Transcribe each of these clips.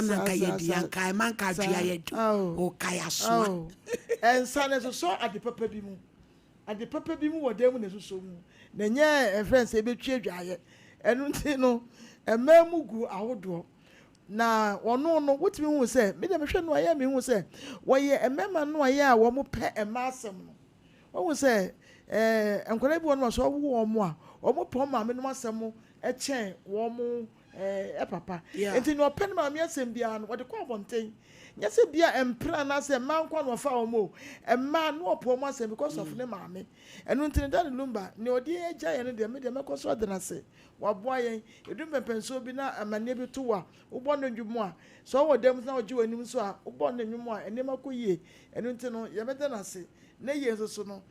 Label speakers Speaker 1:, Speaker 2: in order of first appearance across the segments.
Speaker 1: wana kaya dianka manka dua yedu o kaya so
Speaker 2: and son so at the papa bi mu at the papa bi mu wodam na so mu na nya friends e betwa dwaye enu nti no emamu gu ahodo na wono no wotimi hu se me dem hwe no aye me hu se woye emema no aye a wo mo pe emasem no wo se enkwara bi wono so wo mo a wo mo pon ma me no asem e chen wo mo papa enti no pen ma me asem bia no wo de kwa bonten nyase bia empra na se man kwa no fa wo mo emma no opo mo asem because of ne maame enu enti da lumba ne odi eja ye no de me de mekoso de na se waboa yen edum pempenso bi na amane bi to wa ubo no ndwumu a so wo dem na oji wanim so a ubo no ndwumu a enema koyie enu enti no ye mede na se na ye so no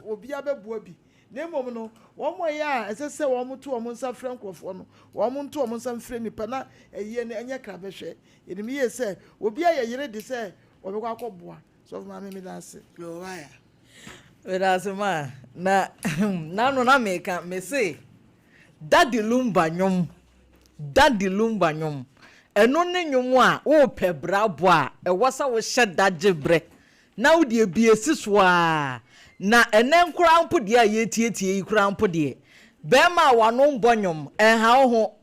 Speaker 2: obi abeboa bi na mom no wo mo ya esese wo mo to wo mo nsa frankrofo no wo mo to wo mo nsa mfre nipa na eye ne enye krabehwe enim ye se obi ayere de se obekwa akoboa so ma me da se
Speaker 1: yo waya
Speaker 3: Erasma na no na meka me say Daddy Lumba nyom eno ne nyom a wo pe brabo a e wasa wo hye dagebre na wo de biesi so a na enen kura mpode a yetietie kura mpode be ma wano mbonyom ha ho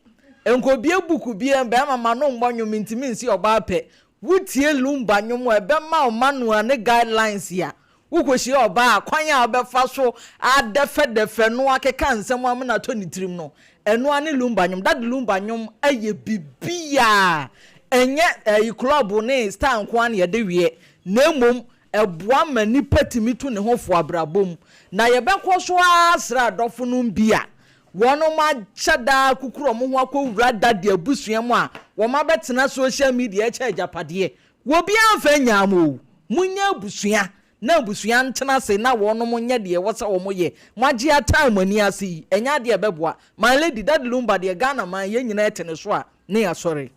Speaker 3: enkobie buku bie be ma mano mbonyom ntimi nsi oba pe wutie Lumba nyom e be ma o manual ne guidelines ya wukoshi oba kwanya obefa so adefe no akeka nsem amna to nitrim no eno ane Lumba nyom Daddy Lumba nyom aye bibia enye club ne star nko ane ye de wie na mom eboa mani patimi to ne hofo abrabom na ye bekọ so asra adofo no bia wono ma chada kukuro mo ho akowura Daddy abusuam a wo ma betena social media echa japade wo bia amfa nyamo munya abusua na abusua ntena se na wono mo nya de wo se wo mo ye magye atam ani ase enya de beboa my lady Daddy Lumba de Ghana man ye nyina etene so a ne ya sorry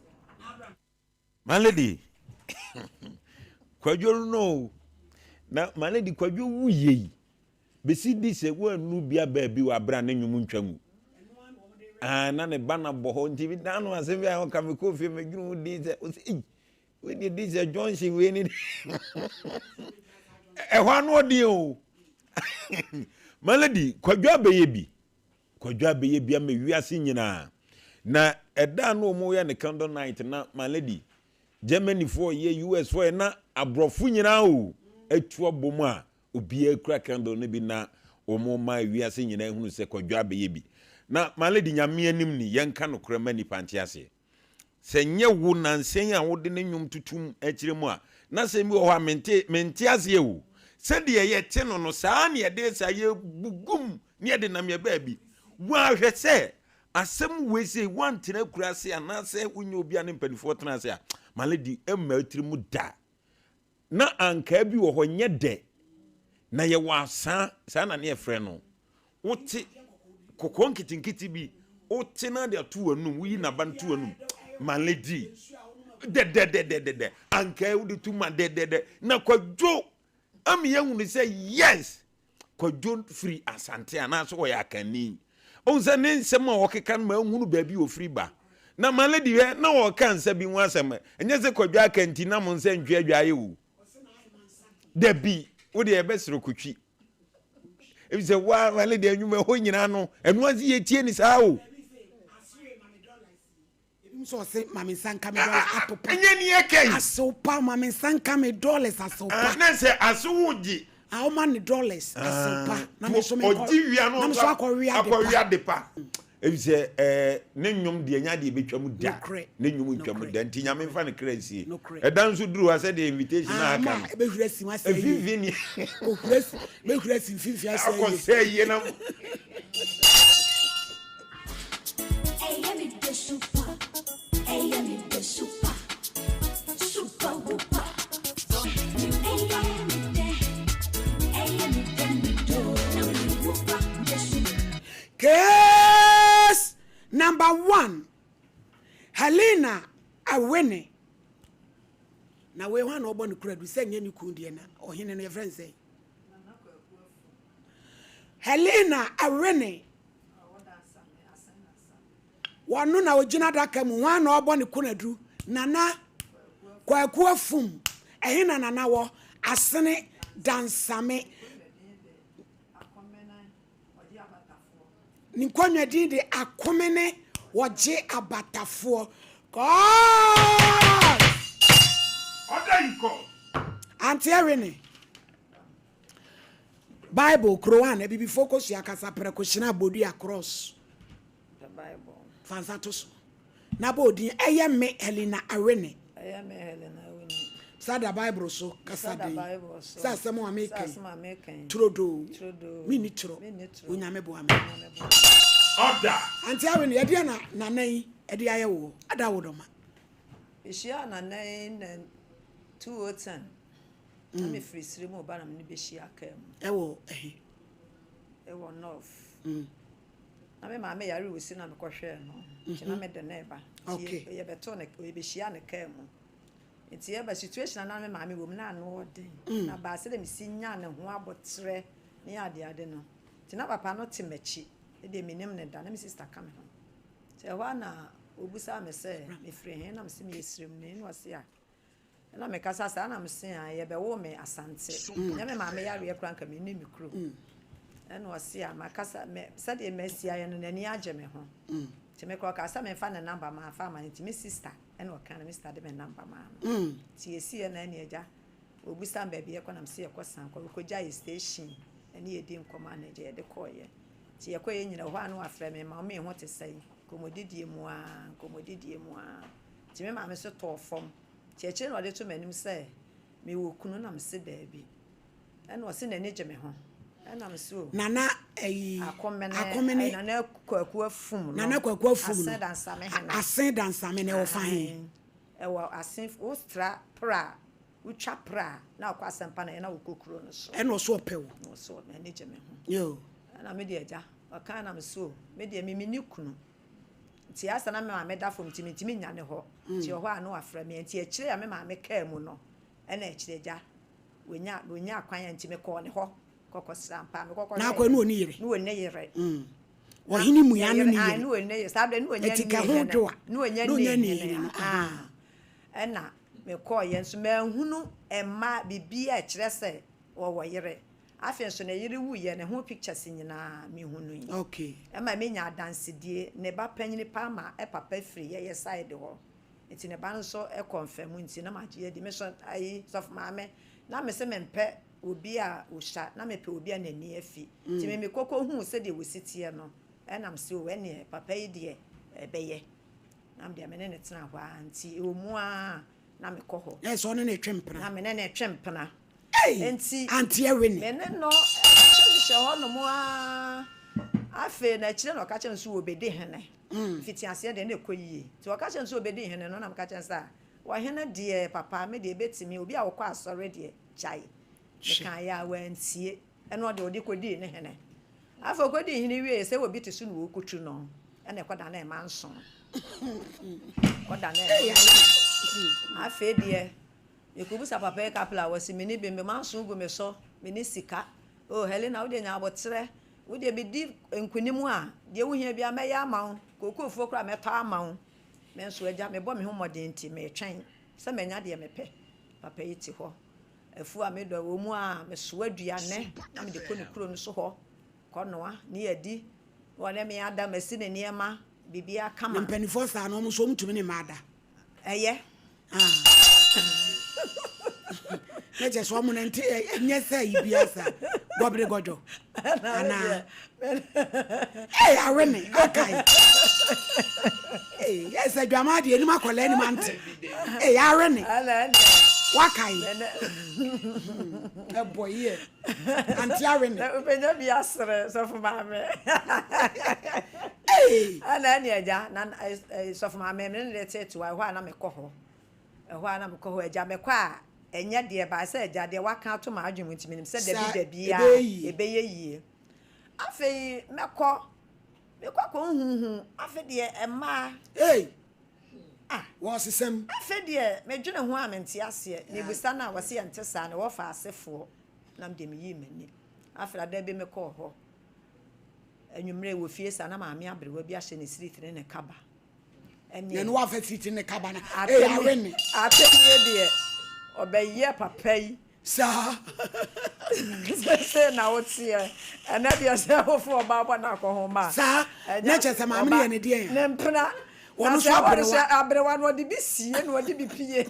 Speaker 4: my lady kwadwo no na my lady kwadwo wuye besi di se wo nu bia ba bi wa bra na nwum ntwamu na ne bana boho nti bi dan no ase bi a ka me ko fie me dwunu di se we di se Johnson we ni ehwa no di o malady kwadwo abeye bi am wiase nyina na eda no mo ya ne candle night na malady Germany for ye US for na abrofu nyina o etu obom a obi akura candle ne bi na omo ma wiase nyina ehunu se kwadwo abeye bi na malady nyame anim ni yenka no krama ni pantiase se nye wo nansen a wo de ne nwum tutum akiremu a na se mi wo ha mente ase wo se de ye te no saa ne de sa ye bugum ne de nam ye baabi wa hwe se asem we se wantena kurase anase unyo obi ane mpanifo tena se a malady emma atirimu da na anka bi wo ho nye de na ye wasa saa na ne efre no wote kokon kitinkiti bi wote na de atu anum wi na ban tu anum malady de anka udi tuma de na kwadwo am yehunu say yes kwadwo free asante anaso wo yakani onse ne nsem a wokeka ma hunu baabi wo free ba na malady we na wo kan sa bi hu asem enye se kwadwo akanti na mo nse ntwe adwaye wo de bi wo de ebesro kutwi e bi se wa malady anwuma ho nyina no enu azi yetie ni saa o
Speaker 1: so say mama sanka me dollar apopa
Speaker 4: enye ni eken
Speaker 1: asopa mama sanka me dollars asopa
Speaker 4: na se asowuji
Speaker 1: how many dollars asopa na me so me
Speaker 4: odiwia no
Speaker 1: na me so
Speaker 4: akọwia depa e se ne nwom de nya de betwam da ne nwom ntwam da nti nyame mfa ne kransie e dan so duru ase de invitation na aka
Speaker 1: e be hura si wa say
Speaker 4: vivi ni
Speaker 1: o hura be hura si fifi ase
Speaker 4: akọ say ye na
Speaker 1: Case number 1. Helena Awene. Na we wan obo no kura du say nye ni kundie na ohene no friend say. Helena Awene. Wanu na ogina daka mu wan obo ne kunadu nana kwaku afum ehina nana wo asene dansame ni konwa din de akomene woje abatafo God
Speaker 4: Odaiko.
Speaker 1: Auntie Irene Bible Quran e bibi focus ya kasa prekoshina bodi across
Speaker 3: The Bible.
Speaker 1: fansatos na bodi eye me Helena Irene
Speaker 3: Eye me Helena Irene.
Speaker 1: Sada Bible so kasa
Speaker 3: Sada
Speaker 1: dey
Speaker 3: Bible so.
Speaker 1: sa asem wa make
Speaker 3: Sa asem American.
Speaker 1: trodo
Speaker 3: Trodo.
Speaker 1: mini tro onyame bo ame
Speaker 4: Order.
Speaker 1: Auntie Irene ye dia na nanan e dia ye wo ada wo doma
Speaker 3: Beshia na 2010. Na me free sire mo ba na me beshia kam.
Speaker 1: e wo
Speaker 3: E wo north. Na me ma me yare wo si na me kohwe no. Ti na me de na ba.
Speaker 1: Okay.
Speaker 3: Ye beto na e beshia na kam. Nti ye ba situation na me ma me wo na no den. Na ba se de me si nya ne ho abotre ne ade no. Ti na papa no te mechi. E de minim ne da na me sister kam ho. Ti e wa na obusa me se me free hen na me se me yesrem ne no se a na me kasa sa na me se a ye be wo me asante nya me ma me yare kura nka me ni me kuro e no se a makasa me se de me sia ye no nani age me ho ti me ko kasa me fa na number ma fa ma ti me sister e no kan me sister de me number ma ti esi ye na ni eja obusa mba bi ye ko na me se ye ko san ko ja ye station ene ye di nkoma na je de ko ye ti ye ko ye nyina ho anu afre me ma me ho te sai komodidie mu a ti me ma me so to fom ti eche no de to manim se me wo kunu na me se baabi e no se na ne je me ho e na me so
Speaker 1: nana ayi
Speaker 3: akomene nana kwaku afum no
Speaker 1: nana kwaku afum no
Speaker 3: asen
Speaker 1: dansame ne wo fa hen
Speaker 3: e wo asen ostra pra utwa pra na kwa sempa na na wo kokuro no so
Speaker 1: e no so pewo
Speaker 3: no so na ne je me ho
Speaker 1: yo
Speaker 3: na me de eja aka na me so me de me ni kunu ti asa na me ma me da fom ti nya ne ho ti ho a no afra me ti e kire ya me ma me ka mu no e na e kire ja wonya akwan ya nti me ko ne ho kokko srampa me kokko
Speaker 1: na akwa no oni yire
Speaker 3: no oni yire
Speaker 1: ohini mu ya no ni
Speaker 3: yire
Speaker 1: yire
Speaker 3: no oni yire sabe no onya
Speaker 1: etika ho dwa
Speaker 3: no onya ni yire e na me ko ye nso me hunu emma bibia e kire se wo yire afen so na yiri wu ye ne ho pictures nyina me hunu yi
Speaker 1: okay
Speaker 3: e ma me nya dansedie ne ba panyini pa ma e papa free ye side ho enti ne ba nso e confirm nti na ma je di me so ayi sof ma me na me se me mpe obi a o sha na me pe obi a nani afi ti me kokko hu se de wositie no e na me se o ene papa yi de e beye na me de me ne tena ho anti o mu a na me kɔ hɔ
Speaker 1: yes one na twempena
Speaker 3: na me ne twempena
Speaker 1: enti Auntie Irene
Speaker 3: me ne no hye hɔ no mo a afe na kire no ka kye nso obedi hene fiti ase de na ekoyie ti o ka kye nso obedi hene no na me ka kye nsa wo hene de papa me de betimi obi a wo kɔ asɔre de chai me kan ya wantie ɛno de odi kodi ne hene afa kodi hene wie sɛ obi te so no wo kutu no ɛna ɛkɔda na ɛma nso kɔda na afe de ekubusa papa e kapla wasi meni be me manso go me so meni sika oh Helena wo de nya abotre wo de be di enkunimu a de wo hia bia me ya amawo kokofuo kra me ta amawo me nso agya me bo me ho modern ti me twen se me nya de me pe papa yi ti ho afu a me do wo mu a me so aduane na me de ko ne kuro no so ho konoa ne adi wo ne me ada masi ne niema bibia kama
Speaker 1: mpanifo sa no mo so mtumi ne maada
Speaker 3: eye
Speaker 1: na je so mo nti enye sa ibiasa gobre gojo ana Irene akai yes adwama de ni makola ni mante Irene wakai boy here Auntie Irene
Speaker 3: upenya bi asre so for mame ana ni eja na so for mame me ne tetu wa ho na me kɔ hɔ ɛhɔ ana me kɔ hɔ eja me kɔ a enya de ba se eja de waka to ma adwum ntimi nim se da bi a ebeye yie afei me kɔ ko huhu afei de ema
Speaker 1: wo sesem
Speaker 3: afei de me dwene ho a mente ase ne busa na wo se ente sa na wo fa asefo na me de me yi mani afei da bi me kɔ hɔ anwumre wo fie sa na maame abrewa bi ahye ne street ne kaba
Speaker 1: ne no wa fa siti ne kabana
Speaker 3: Atemi de obeye papa yi
Speaker 1: sa
Speaker 3: say na wotie and na dia say ofo oba na ko ma
Speaker 1: sa na chese ma me ne de
Speaker 3: ne mpena
Speaker 1: wono so
Speaker 3: abrewa no de bi sie no de bi pie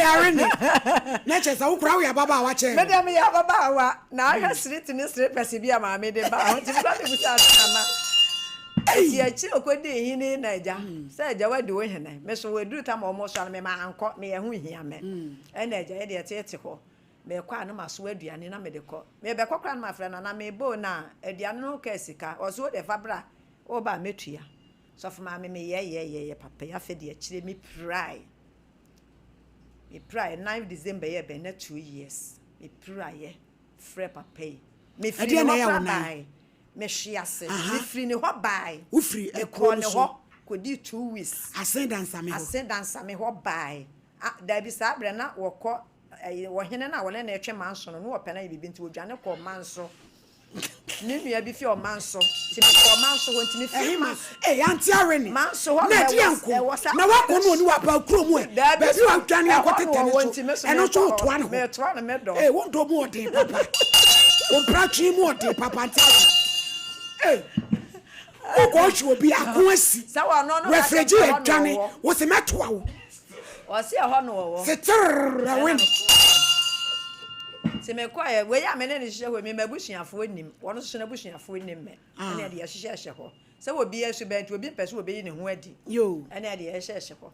Speaker 1: Arene na chese wo kura wo ya baba wa che
Speaker 3: me dem ya baba wa na aha street ni street pese bi ama me de ba ho ti bra de busa na eti achi okode hini na eja say eja wadi wo hene me so we duru tam omo so me ma anko me ye hu hia me na eja ye de ete ho me kwa no maso aduane na me de ko me be kokra na mafra na me bo na aduane no ka sika oso de fabra o ba metua so for ma me ye papa ya fe de akire me pray 9 December ye be na 2 years me pray frɛ papa me free na ya wona me hwiase me free ne ho bai
Speaker 1: wo free
Speaker 3: e ko ne ho ko di 2 weeks
Speaker 1: asendansa me
Speaker 3: ho bai da bi sa bre na wo kɔ wo hene na wo le na etwe manso no wo pɛ na bibi nti wo dwane kɔ manso ni nua bi fi o manso ti me kɔ manso wo nti me fi manso
Speaker 1: anti Arene
Speaker 3: manso ho
Speaker 1: na di anko na wa ko no ni wa pa kuro mu ba bi wa dwane akɔtete ne so eno so to an ho
Speaker 3: me to an me do
Speaker 1: wo do mu ode papa wo prachi mu ode papa anti o ko chi obi akoasi
Speaker 3: sa wa no
Speaker 1: refrigerator dwane wo se metoa wo
Speaker 3: o se ho no wo
Speaker 1: se Arene
Speaker 3: se me kwa we ya me ne hye ho me mabusuafo anim wono so na busuafo anim me ene de ye hye ho se wo bi yesu be nti obi pese wo be yi ne ho adi
Speaker 1: yo
Speaker 3: ene de ye hye ho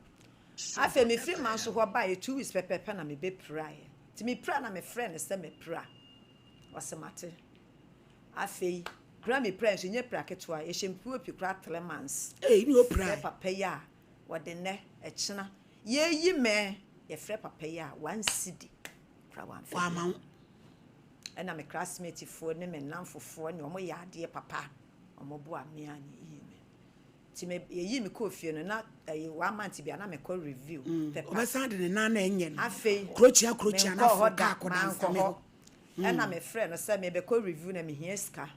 Speaker 3: afa me free man so ho ba ye 2 weeks pepe na me be pray ti me pray na me friend se me pray wasemate afa pra me pray so nye pra ketwa ye shempu opi kra 3 months
Speaker 1: ni o pray
Speaker 3: papa ya wo de ne e chena ye yi me ye frɛ papa ya 1 cedi pra 1
Speaker 1: wa ma
Speaker 3: and I'm a classmate for them and now for no more dear papa or more boy me and me ye me coffee and not a 1 month to be an amical review. The
Speaker 1: sound in an onion.
Speaker 3: I feel
Speaker 1: Crochia,
Speaker 3: and I'm a friend, or send me a co review and me here scar.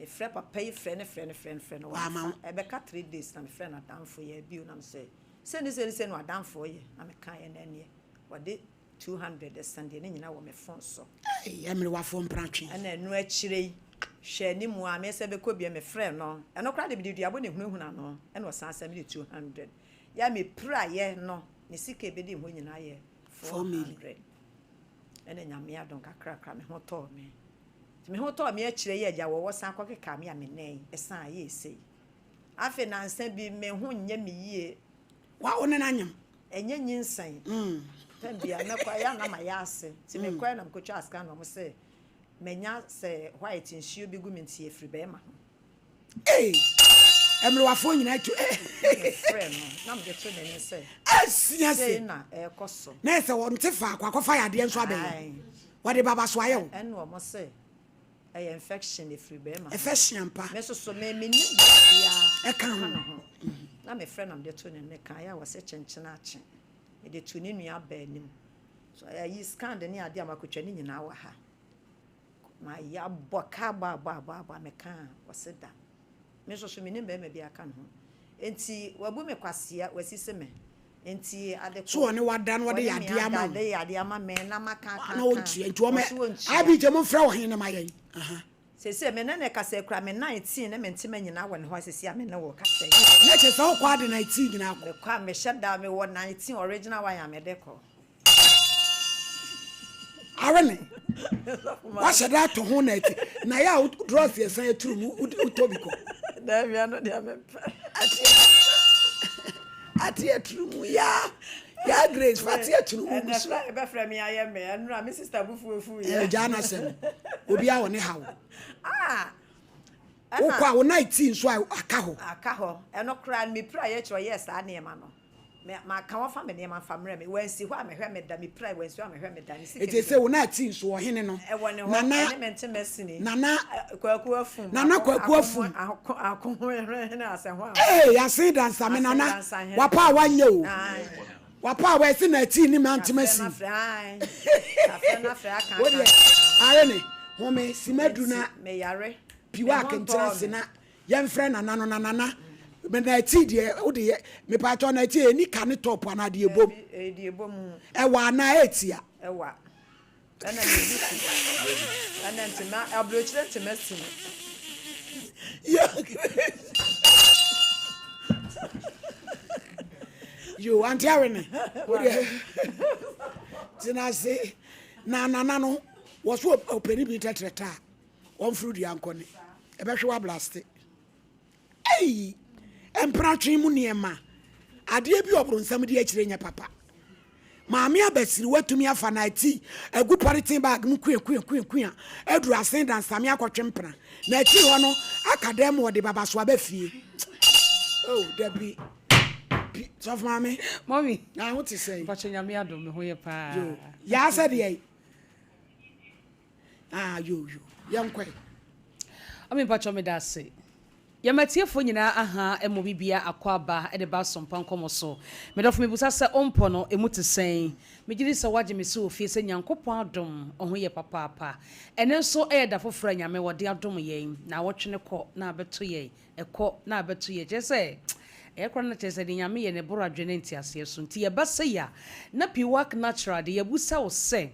Speaker 3: A friend, pay friend. I be cut 3 days, and a friend are down for ye, bill, and say, send this what down for ye. I'm a kind and ye. What did 200 the Sunday, and you know, my phone so.
Speaker 1: Emily wa phone branching.
Speaker 3: And then no actually share ni mu am say be ko be my friend no. And no crowd be do abon ehunu ehunu no. And was answer me 200. Ya me prayer no. Ni sika be di ho nyina ye 400. And then nyame adon kakra me ho to me. Me ho to me akire ye agya wo san kwakeka me amenan. Esan ye sei. Afi na nsan bi me ho nya me yie.
Speaker 1: Wa onenanyam.
Speaker 3: Enye nyinsan. Tambia na kwa ya na mayase ti me kwa na mkotwa aska no mo se menya se white nsuo bi gu minti efri be ma
Speaker 1: Emre wa fo nyina tu
Speaker 3: friend no na me to ne se
Speaker 1: asiase
Speaker 3: na koso
Speaker 1: na se won te fa kwa kofa yade nso abe what de baba so ayo
Speaker 3: en wo mo se infection efri be ma
Speaker 1: infection pa
Speaker 3: me so me ni ya
Speaker 1: e kan
Speaker 3: ho na me friend am de to ne kan ya wo se chenchena ache de tu ni nua ba anim so yi scan de ni ade amakotwa ni nyina wa ha ma ya boka ba me kan waseda me so me ni be me bia kan ho enti wabu me kwasia wasise me enti ade
Speaker 1: so one wada no de yade ama
Speaker 3: me na maka kan
Speaker 1: na onti enti o me abi je mo fra wo hen na mayen
Speaker 3: se me na ne kasa kura me 19 na me ntima nyina wo ne ho asesi me na wo kasa
Speaker 1: na che so kwa de 19 nyina
Speaker 3: me kwa me shada me wo 19 original one ya me de ko
Speaker 1: Arene wa shada to ho na eti na ya dress yesan eturu mu utobiko
Speaker 3: na bia no dia me
Speaker 1: ati eturu mu ya Grace fati eturu mu
Speaker 3: na fra be fra me aye me enra me sister bufu ya
Speaker 1: jana sem obi a woni hawo ukwa wo 19 so aka ho
Speaker 3: eno kra me pra ye chiro yes a na ma no ma ka wa fa me ne ma fa mre me wansi ho a me hwe me da me pra wansi ho a me hwe me da ni sike
Speaker 1: ete se wo 19 so ohene no
Speaker 3: nana mente mesini
Speaker 1: nana
Speaker 3: kwaku afum akohwe na ase ho
Speaker 1: ya se dansa me nana wapa wanye o wapa wa se na ti ni ma ntemasi
Speaker 3: na fra aka
Speaker 1: Arene home simedu na
Speaker 5: me yare
Speaker 1: piwa kentena sena yem friend na nana me na ti de wo de me pa cho na ti eni ka ne top na de ebom
Speaker 5: de ebom
Speaker 1: e wa na etia
Speaker 5: e wa ana me bisi ana ntima abrochire ntimasi
Speaker 1: yeah you want yarene tina say na no was openi bi tetreta one fruit yankone e be hwe blast ei empratwe mu niema ade bi obro nsam de akire nya papa maame abasiri watumi afa na ati agu politin bag mu kuya eduru asen dan same akotwe mpra na ati ho no akadem wo de baba so abafie oh dabi so mama
Speaker 6: mommy
Speaker 1: na what is say
Speaker 6: pacho nyame adom me ho ye pa
Speaker 1: ya said ye yo yankwe
Speaker 6: ami pacho me da say yamatiefo nyina aha emo bibia akwaba de ba Sompa Nkomo so medofo mebusa se ompo no emuti sen megiri se waje me se ofie se nyankopon adom oho ye papa ene so da fofora nyame wode adom yen na wotwene kɔ na abeto ye ekɔ na abeto ye je se ekɔ na che se de nyame ye ne boro adwene ntiase so nti ye basa ya na piwak natural de yebusa wo se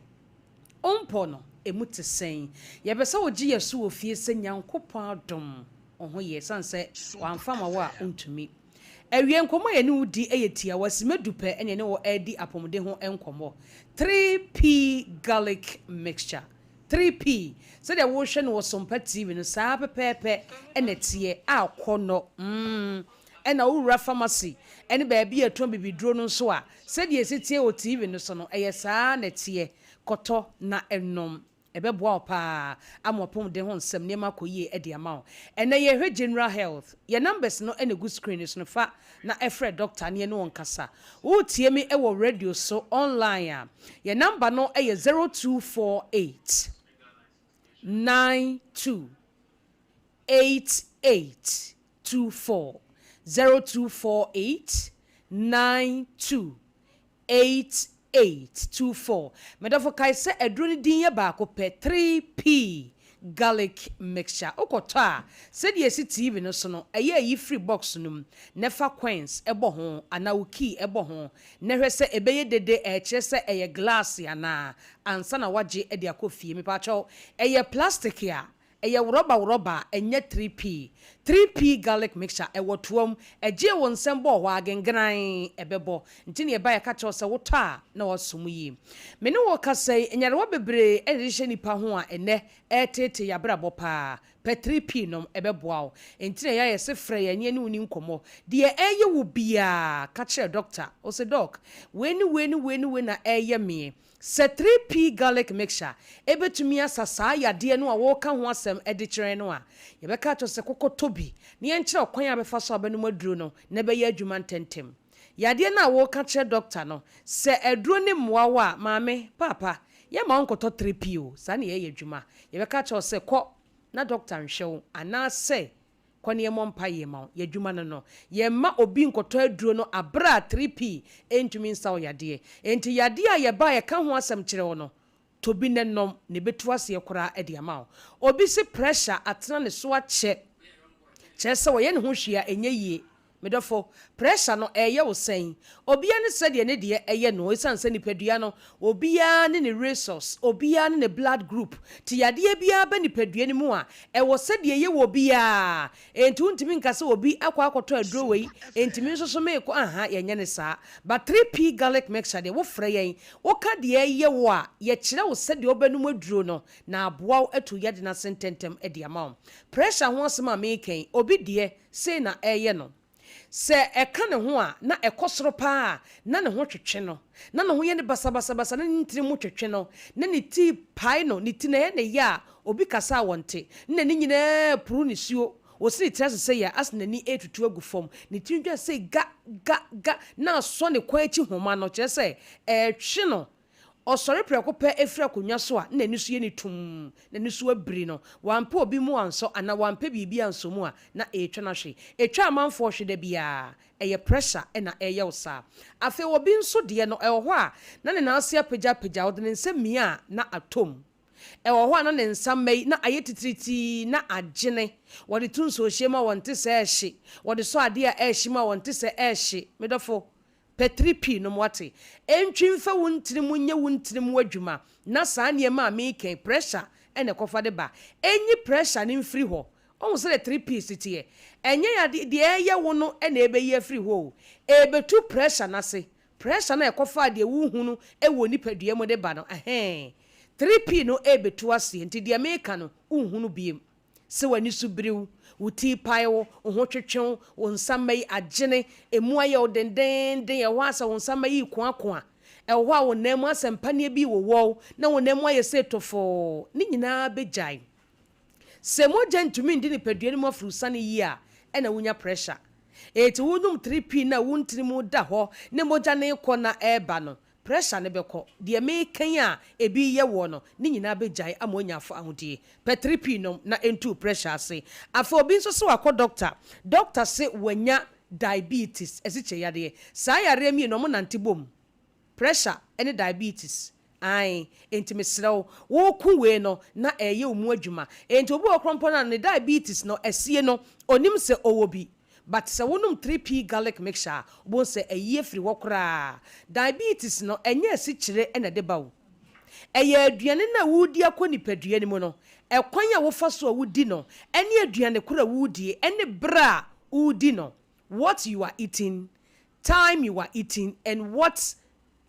Speaker 6: ompo no emuti sen ye besa wo gi yeso ofie se nyankopon adom oho ye sanse wamfama wa untumi ewie nkomo ye ne udi eyetia wasimedupe ene ne wo edi apomde ho enkomo 3p garlic mixture 3p so de wo hwe no Sompa TV no saa pepepe ene tie akono ena wura pharmacy ene ba bia eton bibiduro no so a se de esitie o TV no so no eye saa na tie koto na enom ebeboa opa amopom de ho nsem ne makoyie e de ama o ene ye hwe general health ye numbers no ene good screen is no fa na efre doctor ne no nkasa wo tie mi e wo radio so online a ye number no e 0248 92 8824 0248 92 8824 medofo kai se edro ni din ye ba ko pe 3p garlic mixture okoto a se de esi TV no so no eye yi free box no nefa coins ebo ho ana uki ebo ho ne hwe se ebeye dede e kire se eye glass ana ansa na waje e de akofie me pa cho eye plastic ya eye rubber enye 3p garlic mixture e wotuom eje won nsem bo ho agengran ebebo ntini e ba ya ka cho se woto a na wosom yi me ne wo ka sei enyare wo bebre e de hye nipa ho a ene etete ya brabo pa pe 3p no ebeboa o ntini ya ye se frɛ ya nye ne uni nkomo de eye wo bia ka kire doctor o se doc we na eye me se 3p garlic mixture ebetumi asasa ya de no a wo ka ho asem ede kire no a ye be ka cho se kokotobi ne ye nkire okwan abefa so abanu maduro no na be ye adwuma ntentem ya de na wo ka kire doctor no se eduro ne mmoawa maame papa ye ma onkoto 3p o sa ne ye adwuma ye be ka cho se ko na doctor nhwew ana se kwani ye mompa ye ma ye adwuma no ye ma obi nkoto aduro no abra 3p entumi nsaw yade enti yade a ye ba ye ka ho asem kire wo no tobi ne nom ne betu ase ye kora ade ama obi se pressure atena ne so ache se wo ye ne ho hwia enye yie medofo pressure no eye wo sen obia ne sede ne de eye no esanse nipadua no obia ne resource obia ne blood group ti yade bia ba nipadua ne mu a e wo sede ye wo bia entu ntimi nkase obi akwakoto aduro wei entimi nsoso me ko aha ye nye ne saa but 3p garlic mixture de wo frɛ yen wo ka de eye wo a ye kire wo sede obanu aduro no na aboa atu yade na sententem e de ama pressure ho asema me ken obi de say na eye no se eka ne ho a na ekosoro pa na ne ho twetwe no na ne ho ye ne basabasa na ne ntiri mu twetwe no na ne ti pai no ne ti na ye ne ya obi kasa wonte na ne nyina puru ne suo o siri trase se ya as na ni etutu agu fom ne ti ndwa se ga na so ne kwa echi homa no kire se twe no osori preko pe efra konwa so a na ni so ye ni tum na ni so abiri no wampe obi mu anso ana wampe bibi anso mu a na etwa na hwe etwa amanfo hwe da bia eye pressure na eye usa afi obi nso de no e ho a na ne na ase apagya wo de nsem mia na atom ɛwɔ hɔ a na ne nsa mmɛyi na ayɛ titiriti na agyene wɔde to nsuohyɛ mu a wɔnte sɛ ɛhye wɔde so adeɛ a ɛhye mu a wɔnte sɛ ɛhye medɔfo pɛ 3p no wate ɛntwi mfa wo ntirim nyɛ wo ntirim w'adwuma na saa nneɛma a meekɛn pressure ɛna ɛkɔfa de ba ɛnyi pressure ne mfiri hɔ ɔhu sɛ 3p siteɛ ɛnyɛ yɛ deɛ ɛyɛ wo no ɛna ɛbɛyi afiri hɔ o ɛbɛtu pressure n'ase pressure na ɛkɔfa deɛ wohu no ɛwɔ nipadua mu de ba no 3p no ɛbɛtu ase nti deɛ meeka no wohu no biem sɛ w'ani so biriw wo ti pae wo ho twetwe wo nsa mmayi agyene emu ayɛ wo dendenden ɛwɔ asa wo nsa mmayi koakoa ɛwɔ hɔ a wo nan mu asɛmpaneɛ bi wɔ wɔ na wo nan mu ayɛ sɛ tofo ne nyinaa bɛgyae sɛ mogya ntumi ndi nipadua no mu afiri sane yi a ɛna wonya pressure ɛti wonum 3p na wo ntiri mu da hɔ ne mogya ne kɔ na ɛɛba no pressure ne bɛkɔ deɛ mekan a ebi yɛ wɔ no ne nyinaa bɛgyae ama onya afɔ ahodie pɛ 3p no na ɛntu pressure ase afɔ obi nso so wakɔ doctor se wanya diabetes ɛsi kyɛ yadeɛ saa yareɛ mi no mo nante bom pressure ɛne diabetes ai enti mesrɛw wo ku we no na ɛyɛ omu adwuma enti obi wɔ krɔmpɔ na ne diabetes no ɛsie no onim sɛ ɔwɔ bi but sɛ wonum 3p garlic mixture bo sɛ ɛyɛ firi hɔ koraa diabetes no ɛnyɛ asi kyerɛ ɛna de ba wo ɛyɛ aduane na wodi akɔ nipadua ne mu no ɛkwan a wofa so a wodi no ɛne aduane kora wodi ɛne bra wodi no what you are eating time you are eating and what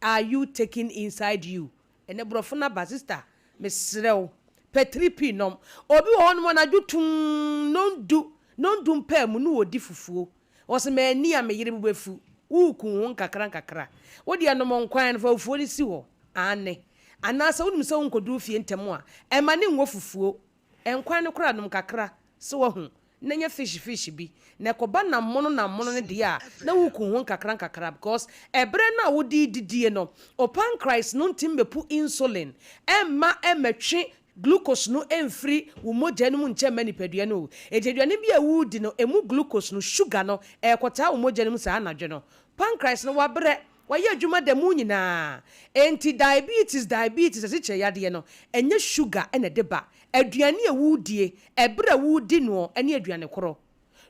Speaker 6: are you taking inside you ɛne brɔfo na ba sister mesrɛw pɛ 3p nom obi wɔ hɔ no na adwo non dum pɛ mu no wodi fufuo wɔsɛ mani a meyere bɛfu wuku ho nkakra wodi anom nkwan no fa fufuo ni si hɔ ane anasa wonim sɛ wonkodu fie ntɛm a ɛma ne nwo fufuo nkwan no kora nom kakra sɛ wahu na nya fish bi na ɛkɔba na mono ne de a na wuku ho nkakra because ɛbrɛ na wodi didie no pancreas no ntim bepu insulin ɛmatwe glucose no emfiri wo mogya no mu nkyɛ ma nipadua no ejeduane bi a wudi no emu glucose no sugar no ekɔta wo mogya no mu saa anadwe no pancreas no wabrɛ wayɛ adwuma da mu nyinaa enti diabetes asi kyerɛ yadeɛ no ɛnyɛ sugar ɛna de ba aduane a wudie ɛbrɛ wudi no ɛne aduane korɔ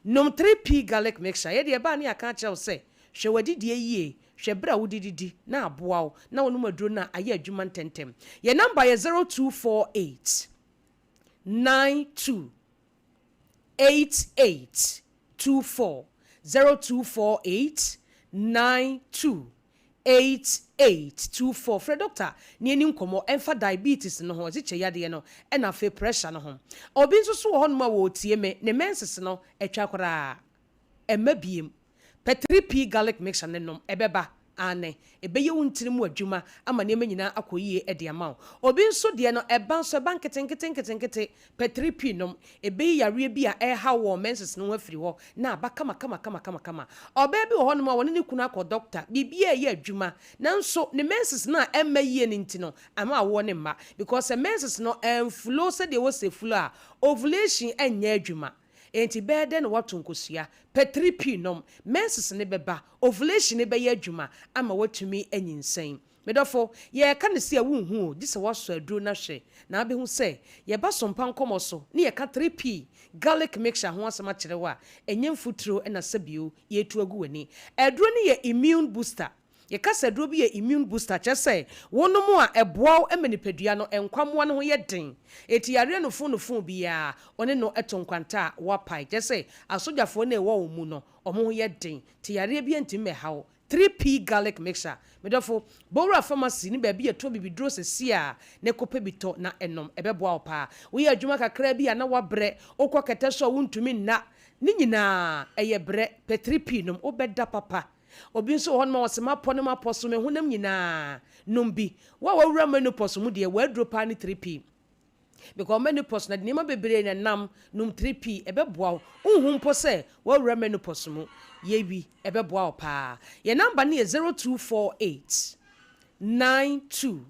Speaker 6: nom 3p garlic mixture yɛ de ba ne aka kyerɛw sɛ hwɛ wadidie yie hwɛ bra wodididi na aboa wo na wonum aduro na ayɛ adwuma ntɛntɛm yɛ number yɛ 0248 92 8824 0248 92 8824 frɛ doctor ne ani nkɔmmɔ ɛmfa diabetes no ho ɔsi kyɛ yadeɛ no ɛna afei pressure no ho obi nso so wɔ hɔ no ma wɔtie me ne menses no atwa koraa ɛma biem pɛ 3p garlic mixture ne nom ɛbɛba ane ɛbɛyɛ wo ntiri mu adwuma ama nneɛma nyinaa akɔ yie ɛde ama wo obi nso deɛ no ɛba nso ɛba nketenkete pɛ 3p nom ɛbɛyi yareɛ bi a ɛha wɔ menses no ho afiri hɔ na aba kama ɔbaa bi wɔ hɔ nom a wɔne ne kunu akɔ doctor biribia ɛyɛ adwuma nanso ne menses no a ɛmma yie no nti no ama awoɔ ne mma because menses no ɛmfulo sɛdeɛ wɔsɛ fulo a ovulation ɛnyɛ adwuma enti bɛɛdɛ no wato nkosua pɛ 3p nom menses ne bɛba ovulation ne bɛyɛ adwuma ama watumi anyinsɛn medɔfo yɛka ne si a wonhu o gye sɛ wasɔ aduro na hwɛ na abɛhu sɛ yɛba Sompa Nkomo so ne yɛka 3p garlic mixture ho asɛm akyerɛ wo a ɛnyɛ mfuturo ɛna sɛbio yɛtu agu w'ani aduro ne yɛ immune booster yɛkasa duro bi yɛ immune booster kyɛ sɛ wonom a ɛboaw ɛma nipadua no nkwamoa no ho yɛ den eti yare no fo biya ɔne no ɛto nkwanta a wapae kyɛ sɛ asogyafoɔ no ɛwɔ wo mu no ɔmo ho yɛ den ti yare bi ntimi mɛhaw 3p garlic mixture medɔfo bowra pharmacy ni baabi yɛtɔ bibiduro sɛsi a ne kɔpɛ bitɔ na ɛnom ɛbɛboa wo paa woyɛ adwuma kakra bi a na wabrɛ wokɔ kɛtɛ so a wontumi nna ne nyinaa ɛyɛ brɛ pɛ 3p nom wobɛda papa obi nso hɔ no wɔsema pɔ no mapɔ so me honam nyinaa nom bi wa wawura menopause mu deɛ waduro paa ne 3p because menopause na de nneɛma bebree na nam nom 3p ɛbɛboa wo wohu mpo sɛ wawura menopause mu yɛwi ɛbɛboa wo paa yɛ number ne yɛ 0248 92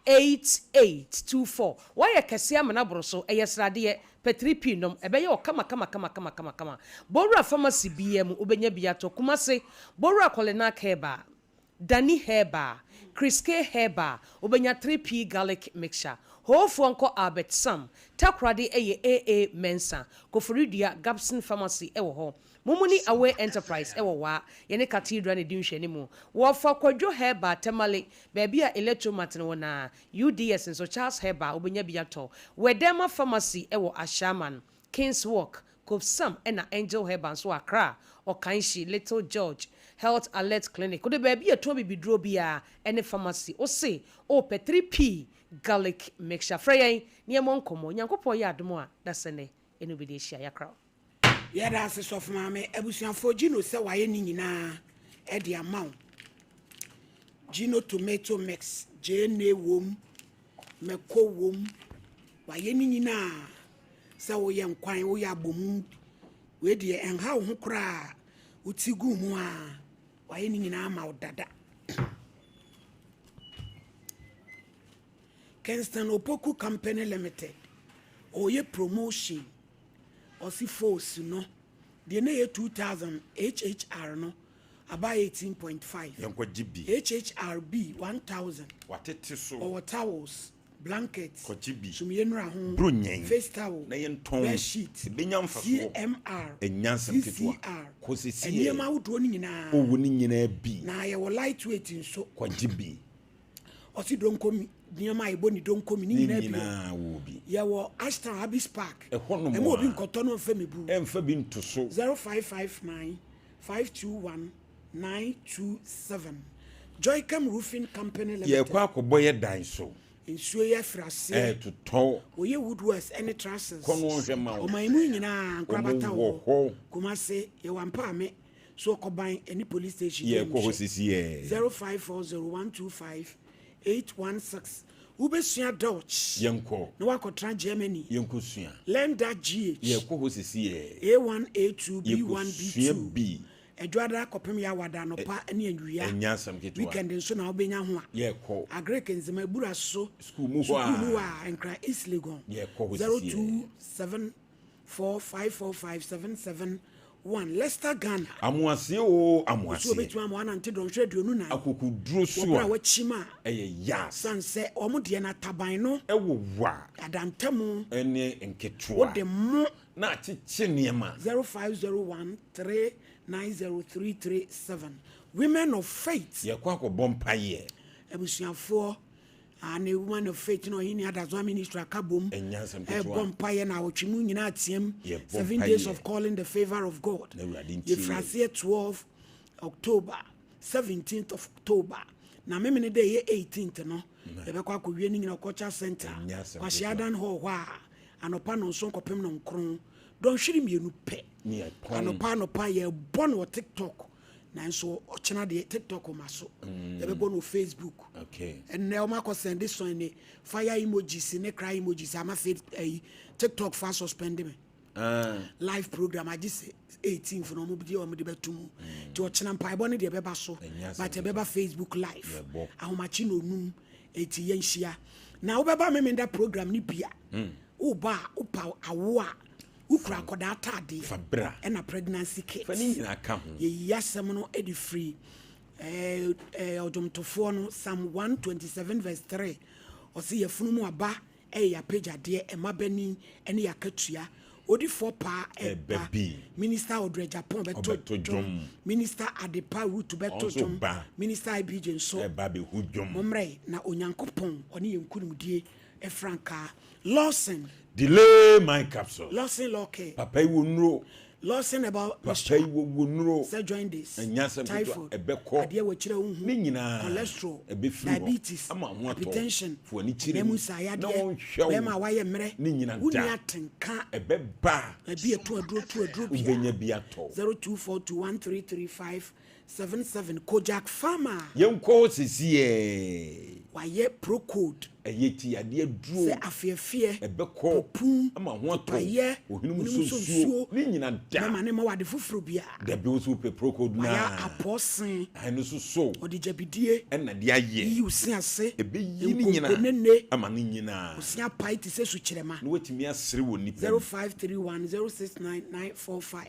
Speaker 6: 8824 wayɛ kɛse ama na boro so ɛyɛ sradeɛ pɛ 3p nom ɛbɛyɛ o kama bowra pharmacy bia mu obenya bia to kuma se bowra kolena keba Danny Herba, Chris K Herba, Obenya 3P garlic mixture. Hofo nko Albert Sam, Takrade eye AA Mensa, Koforidia Gabson Pharmacy ewo ho. Mumuni Away Enterprise ewo wa, yene cathedral ne dinhwe ne mu. Wo fa kwadwo Herba Temale, baby a electromat no na UDS nso Charles Herba obenya biato. Wedema Pharmacy ewo Ashaman, Kings Walk, Kofsam ena Angel Herba nso Accra, Okanshi Little George. Health Alert Clinic. Ode baby a to bidro bia ene pharmacy. O se o pe 3P garlic mixture. Freya ni Nkomo. Nyankopon ya adomo a dasene enu bi de hia yakra.
Speaker 1: Ya da se sof maame abusuafo Gino se waye ni nyina e de amount. Gino tomato mix, jene wom, meko wom, waye ni nyina se wo ye nkwan wo ya bomu. We de enha wo ho kra utigu mu a waye ni nyina ma odada. Kingston Opoku Company Limited. Oye promotion. Osi force no. De na ye 2000 HHR no. About 18.5.
Speaker 4: Yanko GB.
Speaker 1: HHRB 1000.
Speaker 4: Watete so.
Speaker 1: Or towels, blankets.
Speaker 4: Ko GB.
Speaker 1: Sumienra home.
Speaker 4: Brunyen.
Speaker 1: Face towel.
Speaker 4: Na yen ton.
Speaker 1: Bed sheet.
Speaker 4: Benyam fa so.
Speaker 1: CMR.
Speaker 4: Enyansam ketwa.
Speaker 1: CCR.
Speaker 4: Ko sisi.
Speaker 1: Enyema wudo ni nyina.
Speaker 4: Owo ni nyina bi.
Speaker 1: Na ye wo lightweight nso.
Speaker 4: Ko GB.
Speaker 1: Osi don komi. Nyama ibo ni don komi ni nyina bi.
Speaker 4: Nyina wo bi.
Speaker 1: Ye wo Ashton Habis Park.
Speaker 4: E hono mo.
Speaker 1: E mo obi nkoto no mfa mebu.
Speaker 4: Emfa bi ntoso.
Speaker 1: 0559 521 927. Joycam Roofing Company Limited.
Speaker 4: Ye kwa akobo ye dan so.
Speaker 1: Nsuo ye frase.
Speaker 4: To to.
Speaker 1: Oye woodworks any trusses.
Speaker 4: Kono hwe ma wo.
Speaker 1: O maimu nyina nkrabata wo.
Speaker 4: Wo.
Speaker 1: Kuma se ye wampa me so koban any police station.
Speaker 4: Ye ko hosisi ye.
Speaker 1: 0540125816. Ubesua Dutch.
Speaker 4: Yenko.
Speaker 1: No wakotra Germany.
Speaker 4: Yenko sua.
Speaker 1: Lender GH.
Speaker 4: Ye ko hosisi ye.
Speaker 1: A1 A2 B1 B2.
Speaker 4: B.
Speaker 1: Edwada kopem ya wada no pa ene anwia.
Speaker 4: Enyansam ketwa.
Speaker 1: Weekend nso na obenya ho a.
Speaker 4: Ye ko.
Speaker 1: Agrek nzema bura so.
Speaker 4: School mu ho a.
Speaker 1: School mu a enkra East Legon.
Speaker 4: Ye ko hosisi.
Speaker 1: 0274545771 Leicester Ghana.
Speaker 4: Amuase o amuase.
Speaker 1: So betuma mo anante don hwe aduonu na.
Speaker 4: Akuku duro so
Speaker 1: Wopra
Speaker 4: a.
Speaker 1: wachima.
Speaker 4: Eye yas.
Speaker 1: Sanse omo de na taban no.
Speaker 4: Ewo wa.
Speaker 1: Adantamu.
Speaker 4: Ene nketwa.
Speaker 1: Wode mo
Speaker 4: Na achiche niema.
Speaker 1: 0501390337. Women of Faith.
Speaker 4: Ye kwa akobọ mpaye.
Speaker 1: Ebusuafo and woman of faith no Oheneni Adazoa ministry akabom.
Speaker 4: Enyansam ketwa.
Speaker 1: Mpaye na otwimu nyina atiem.
Speaker 4: Ye
Speaker 1: 7 days of calling the favor of God. Ye frase 12 October, 17th of October. Na memene day ye 18th no. Ebekwa akọwie ni nyina culture center. Kwa Shadan Hall wa anopa no nso nkopem no nkron. Don hwiri mienu pe. Anopa ye born o TikTok. Na nso ochena de TikTok o maso. Ebebo no Facebook.
Speaker 4: Okay.
Speaker 1: And now ma ko send this one fire emojis ne cry emojis ama TikTok fa suspend me. Live program I just 18 for no mo bi o mo de betum. Ti ochena mpa ebo ne de beba so. But beba Facebook live. Ahomachi no num eti yenhia. Na wo beba me that program ni bia. Wo ba upa awo a ukura koda atade
Speaker 4: Fabra.
Speaker 1: And a pregnancy kit.
Speaker 4: Fani nyina ka ho.
Speaker 1: Ye yasem no edi free. Odomtofo no Psalm 127 verse 3. Osi ye funu aba ya page ade e mabani ene yakatua. Odi for pa eba. Minister Odre Japan beto jom. Minister Adepa Root beto jom. Minister IBJ so
Speaker 4: eba be hudjom.
Speaker 1: Momre na onyankopon oni yenkunumdie e franka. Lawson.
Speaker 4: Delay my capsule.
Speaker 1: Lawson Locke.
Speaker 4: Papa iwo nro.
Speaker 1: Lawson about
Speaker 4: Papa iwo nro.
Speaker 1: Say join this.
Speaker 4: Typhoid. Ebeko.
Speaker 1: Adie we kire hu.
Speaker 4: Ni nyina.
Speaker 1: Cholesterol.
Speaker 4: Diabetes.
Speaker 1: Hypertension.
Speaker 4: Fuani kire.
Speaker 1: Nemu saya de. Be ma waye mre.
Speaker 4: Ni nyina da.
Speaker 1: Uni atenka.
Speaker 4: Ebeba.
Speaker 1: Ebi etu aduro bia.
Speaker 4: Ubenya biato.
Speaker 1: 0242133577 Kojak Farmer.
Speaker 4: Yenko sisi
Speaker 1: Waye pro code.
Speaker 4: Eyeti ade duro.
Speaker 1: Se afiefie.
Speaker 4: Ebeko.
Speaker 1: Popun.
Speaker 4: Ama ho ato.
Speaker 1: Paye.
Speaker 4: Ohinu so. Ni nyina da.
Speaker 1: Be ma ne ma wade fufuro bia.
Speaker 4: Da bi so pe pro code na.
Speaker 1: Ya aposen.
Speaker 4: Anu so.
Speaker 1: Odi jabidie.
Speaker 4: Na de aye.
Speaker 1: Yi usi ase.
Speaker 4: Ebe yi ni nyina. Ama ni nyina.
Speaker 1: Usia pai ti se su kirema.
Speaker 4: Na wetimi asere wo nipa.
Speaker 1: 0531069945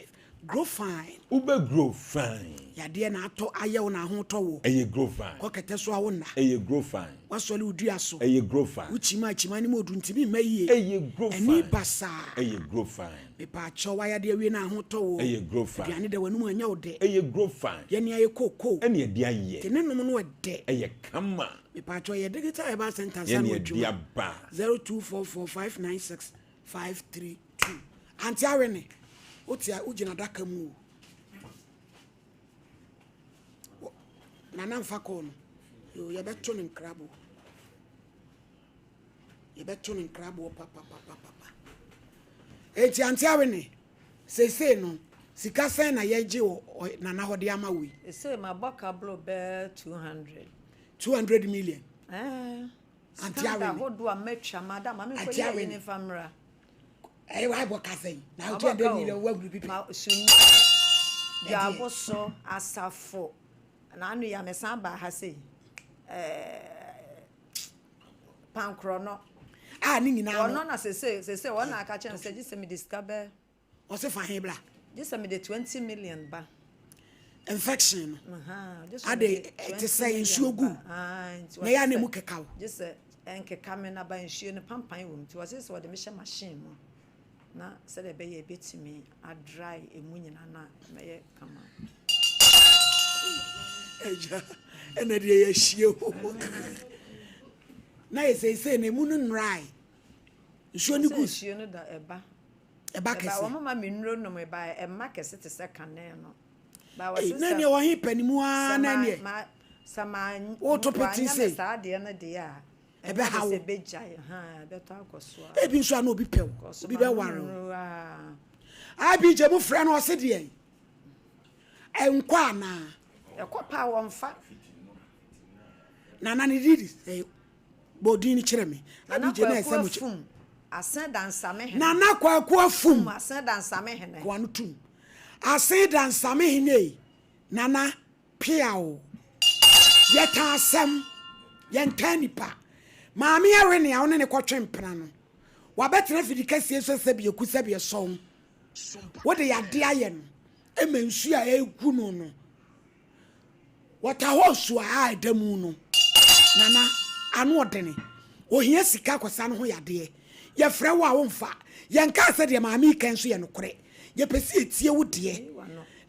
Speaker 1: grow fine.
Speaker 4: Ube grow fine.
Speaker 1: Yadeɛ na atɔ ayɛ wo na ho tɔ wo.
Speaker 4: Eye grow fine.
Speaker 1: Kɔkɛtɛ so awo na.
Speaker 4: Eye grow fine.
Speaker 1: Wasɔle udua so.
Speaker 4: Eye grow fine.
Speaker 1: Uchima ni mo du ntimi mayi.
Speaker 4: Eye grow fine.
Speaker 1: Ani basa.
Speaker 4: Eye grow fine.
Speaker 1: Me pa cho wa yadeɛ wie na ho tɔ wo.
Speaker 4: Eye grow fine.
Speaker 1: Aduane da wanu anya wo de.
Speaker 4: Eye grow fine.
Speaker 1: Yɛne ayɛ koko.
Speaker 4: Ɛne yɛde ayɛ.
Speaker 1: Te ne nom no de.
Speaker 4: Eye kama.
Speaker 1: Me pa cho yɛ digital eba center
Speaker 4: Yɛne
Speaker 1: san
Speaker 4: yɛde aba.
Speaker 1: 0244596532. Anti awene. Otia ugina daka mu. Nana mfa ko no. Yo yebeto ne nkrabo. Yebeto ne nkrabo papa. Eti anti awene. Sese no. Sika sen na yeje wo nana hode ama wi.
Speaker 5: Say my baka blow be 200.
Speaker 1: 200 million.
Speaker 5: Anti awene. Hodo a metwa madam am ko ye ni famra.
Speaker 1: Why boka say? Na 200 million wa group people.
Speaker 5: Ma sunu. Ya boso asafo. Na anu ya mesan ba ha sei. Pankro no.
Speaker 1: Ni nyina.
Speaker 5: Ono na se wona aka chen se gise me discover.
Speaker 1: O se fa he bla.
Speaker 5: Gise me the 20 million ba.
Speaker 1: Infection.
Speaker 5: Just
Speaker 1: Ade te say nsuo gu. Na ya na mu kekaw.
Speaker 5: Gise enkeka me na ba nsuo ne pampan wo mti wase se wo de me hye machine mo. Na se de be ye betimi a dry emu nyina na me ye kama.
Speaker 1: Eja ena de ye hie ho. Na ye say na emu no nrai. Nsuo ni gu.
Speaker 5: Nsuo no da eba.
Speaker 1: Eba kese.
Speaker 5: Ba wo mama me nro no me ba ema kese te se kane no. Ba
Speaker 1: wase na ne wo he panimu a na ne.
Speaker 5: Sama
Speaker 1: o to peti say.
Speaker 5: Sa de na de a.
Speaker 1: Ebe ha wo.
Speaker 5: Be jai be to akoso.
Speaker 1: Ebi nso ana obi pew. Obi be ware. Abi je mu frɛ no ose de. Enkwa na.
Speaker 5: Ekopa wo mfa.
Speaker 1: Nana ne didi. Bodini kyerɛ me. Abi je na ese mu
Speaker 5: kyerɛ. Asen dansa me he.
Speaker 1: Nana kwaku afum.
Speaker 5: Asen dansa me he ne.
Speaker 1: Kwanu tum. Asen dansa me he ne. Nana piao. Yeta asem. Yenta nipa. Maami awe ne a ne kwotwe mpena no. Wa betena fidikasie so sebi ekusa bi som. Wo de yade aye no. Emensu a egu no no. Wata hosu a adamu no. Nana anu odene. Ohia sika kwasa no ho yade. Ye frɛ wo a wo mfa. Ye nka se de maami kan so ye no kore. Ye pesi etie wo de.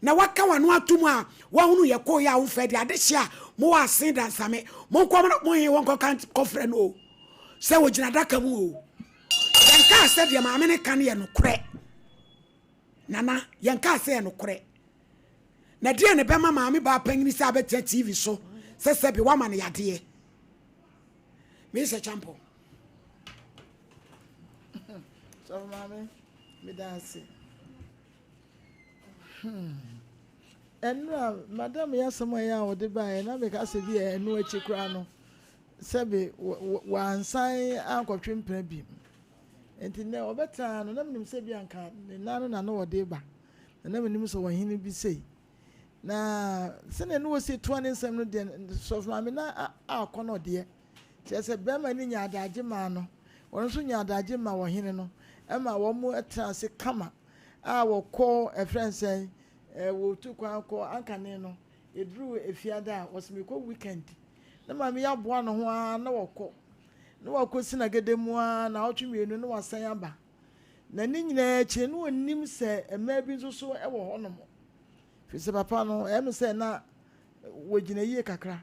Speaker 1: Na waka wano atum a wahunu ye ko ya wo fa de ade hia mo wa asen dansame mo nkom mo he won ko kan kofre no se wo gina daka mu o yanka se de maame ne kan ye no kore nana yanka se ye no kore na de ne be ma maame ba pangini se abeta TV so se bi wa ma ne yade me se champo
Speaker 2: so maame me dance enra madam ya sama ya wode ba na me ka se bi enu achi kra no sebe wansan ankotwe mpra bi enti ne obeta no na menim se bi anka ne nanu na no wode ba na menim so wahini bi sei na se ne no wose to ne nsem no de so from me na akono de che se be ma ni nya adaje ma no won so nya adaje ma wahini no e ma wo mu etra se kama wo ko a friend say wo tu kwa ko ankane no edru efiada wasme ko weekend na mama ya boa no ho a na wako sina gedemu a na otwemienu na wasan aba na ni nyina eche no onim se ema bi nso so e wo honom fi se papa no em se na wogina yie kakra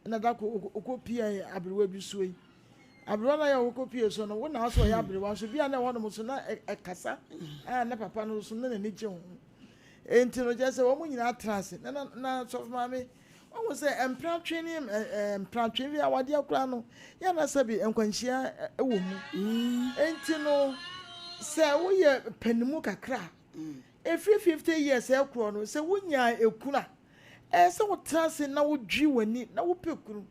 Speaker 2: na da ko pia abrewa bi so yi abrewa na ya wo pia so no wo na so ya abrewa so bia na honom so na kasa na papa no so na ni je ho enti no je se wo mu nyina trance na so mama o se empra training a wade akura no ya na sabi enkwanhia ewo mu enti no se wo ye panimu kakra every 50 years ekuro no se wonya ekuna se wo trance na wo dwi wani na wo pekuru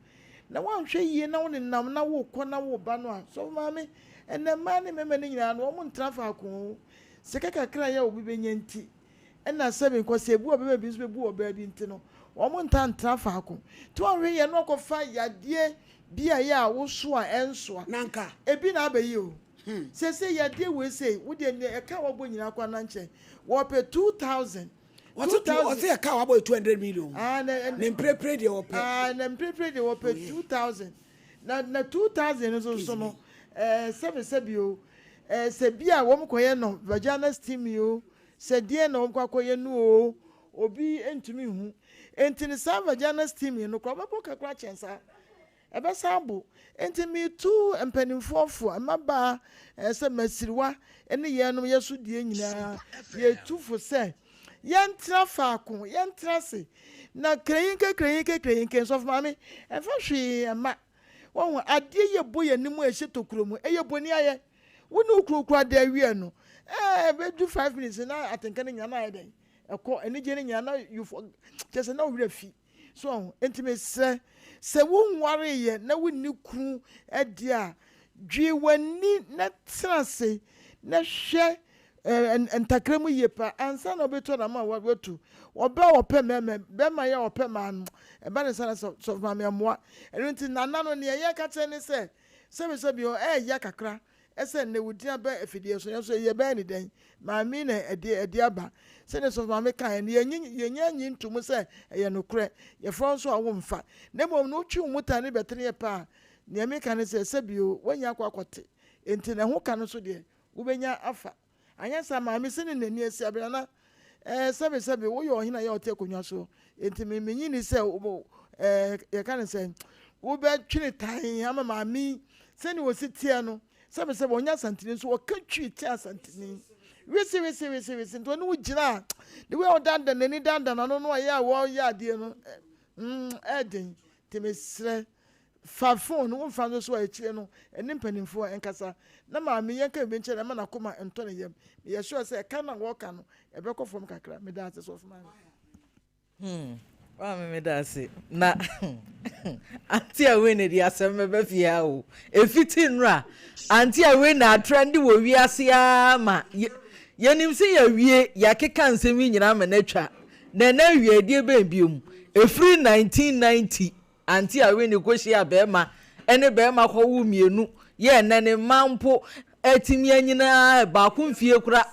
Speaker 2: na wanhwe yie na wo nenam na wo kɔ na wo ba no a so mama ene ma ne meme ne nyina no wo ntrafa ko se kakra ya obi benya nti ena sabi ko se ebu obi bi so ebu oba bi nti no wo ntantra faako to anwe ye no ko fa yade bia ya wo so a enso
Speaker 1: nanka
Speaker 2: ebi na abayi o say ya dey we say wo dey e ka wo bo nyina kwa na nche wo pay 2000
Speaker 1: What say a car about 200 million?
Speaker 2: and
Speaker 1: Pray the open.
Speaker 2: and pray they wo pay 2000 na 2000 so no sebio se bia wo mkoye no vaginal steam yo se die na wo mkoye no o obi entumi hu enti ni sa vaginal steam no kwa babo kakra chensa ebe sambo enti mi tu empanimfofo amaba se masiriwa ene ye no yeso die nyina ye tufo se yentra faako yentra se na kreyinke so mami e fa hwe ama won ade ye boye nimu e hye tokromu e ye boni aye woni ukrokro ade awie no be do 5 minutes na atenka ne nya na aye den e ko ene je ne nya na you just na wura fi so entime se won ware ye na woni kru ade a dwe wani na trase na hwe entakremu yepa ansa na obeto na ma wetu oba ope meme be ma ya ope ma no e ba ne sana so ma me moa enti nana no ne ye ka tene se bi o ya kakra ese ne wudina ba afidie so ye ba ni den ma mi na edi aba se ne so ma me kan ne ye nyi ntum se ye no kre ye fro so awo mfa ne mom no twi umuta ne betere ye pa ne me kan se bi o wanya akwakote enti ne ho kan so de wo benya afa anya sama me sene nani esi abira na sebe wo yo hina ya ote konwa so enti me menyi ni se ye kan se wo be twini tan ama maami sene wo sitie no sebe onya santini so wo ka twi ti asantini wisi nto no ujira the way odanda nani danda na no ya wo ya de no eden temesre fa phone wo fa so a chire no eni mpanimfo enkasa na ma me yenka be nche na ma na koma ento ne yam ye sure say ka na wo ka no e be ko from kakra me da so of man
Speaker 3: wa me da se na anti awe ne dia asem me be fia o e fitin ra anti awe na trend wo wi ase ama yenim se ya wie ya keka nsem nyina ma na twa na wie die be biom e free 1990 anti awe ni koshia bema ene bema kwa wu mienu ye nane mampo etimi anyina ba kumfie kura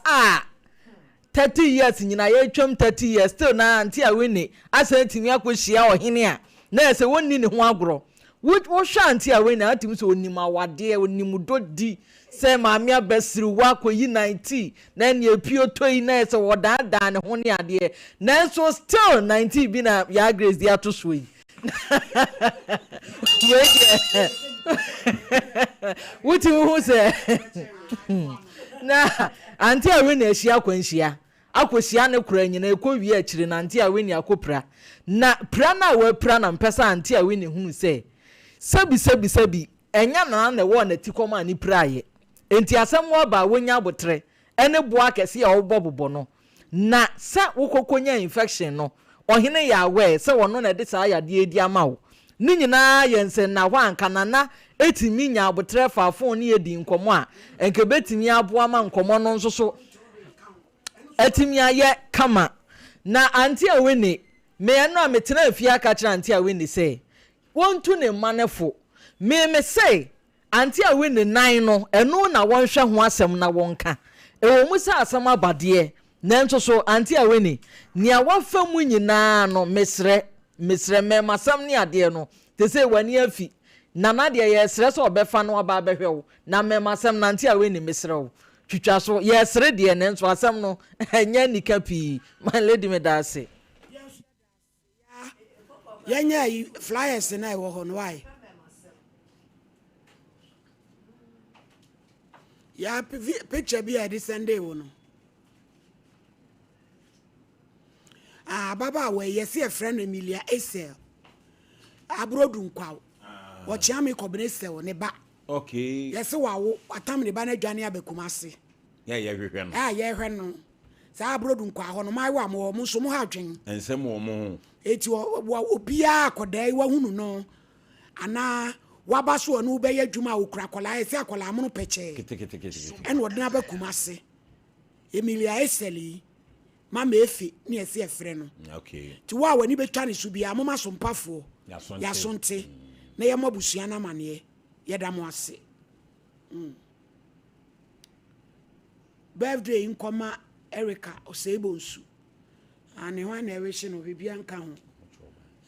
Speaker 3: 30 years nyina ye twam 30 years still na anti awe ni asa etimi akoshia ohene a na ese wonni ne ho agro wo hwa anti awe ni atimi so onim awade onim dodi se maamia besiri wa koyi 90 na ne epio toyi na ese wodada ne ho ne ade na so still 90 bi na ya grace dia to so yi wuti hu se na anti awe na ehia kwanhia akohia ne kura nyina ekowie akire na anti awe ni akopra na pra na we pra na mpesa anti awe ni hu se sabi enya na wo na tikoma ni praye enti asem wo ba wonya abotre ene boa kese ya wo bobo no na sa wokokonya infection no ohene ya we se wono na de sa ya de edi amawo ni nyina yense na hwanka na etimi nya abotre fafon ni edi nkomo a enke betimi aboa ma nkomo no nso so etimi aye kama na anti awe ni me no ametena afia aka kira anti awe ni se wontu ne manefo me say anti awe ni nan no eno na wonhwe ho asem na wonka ewo mu sa asem abade na nso so anti awe ni nia wafa mu nyina no mesre me masam ni ade no te say wani afi na na de ye sre so obefa no aba behwew na me masam na anti awe ni mesrew twitwa so ye sre de ne nso asem no enya nika pi my lady me da se
Speaker 1: yanya flyers na wo ho no why ya picture bi edi Sunday wo no baba we yes a friend Emilia Esel abrodu nkwaw wo chiame kobnesel ne ba
Speaker 4: okay
Speaker 1: yes wa wo atam ne ba na dwane abekumase
Speaker 4: ya hwehwe no
Speaker 1: ye hwe no sa abrodu nkwa ho no mai wa mo so mo ha dwen
Speaker 4: ensem wo mo
Speaker 1: eti obia akodai wa hunu no ana wabaso no be yadwuma okura kola ese akola amono peche
Speaker 4: kete
Speaker 1: en wodena abekumase Emilia Eseli mama efi ni ese efre no
Speaker 4: okay
Speaker 1: ti wa wani betwa ne subia amoma sompafo ya sonte na ye mabusua na mane ye da mo ase birthday in Koma Erica or Sabonsu. And the one narration of Bibian Town.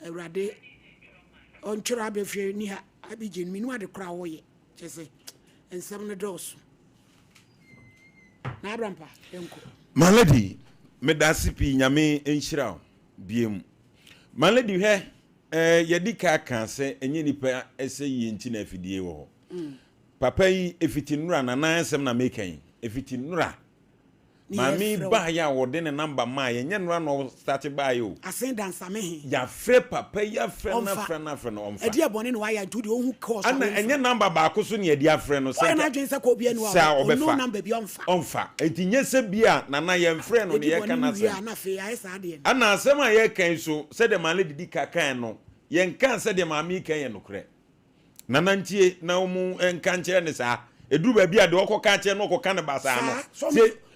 Speaker 1: A rade on Churabe near Abidjan, meanwhile the crowd, just say, and some of the doors. Nabrampa,
Speaker 4: my lady, Medasipi, Yame, and Shroud, Biem. My lady, Yadika can say, and any pair essay in Tina Fidio. Papa, if it in run, and I am not making, if it in run. Mammy, buy your then a number, my and yan run or started by you.
Speaker 1: I send down some
Speaker 4: Ya friend, papa, ya friend, friend,
Speaker 1: a dear bonnet, why I do the own course.
Speaker 4: And your number back, your dear friend, or
Speaker 1: something. I just a copy and no number beyond
Speaker 4: fa. And in yes, a beer, Nana, your friend, on the Ekan. And now, some I hear can so, said the man lady Cacano. Yen can't say the mammy can no cre. Nananti, no moon and can't tell us. A do be a dog or can't no cannabas.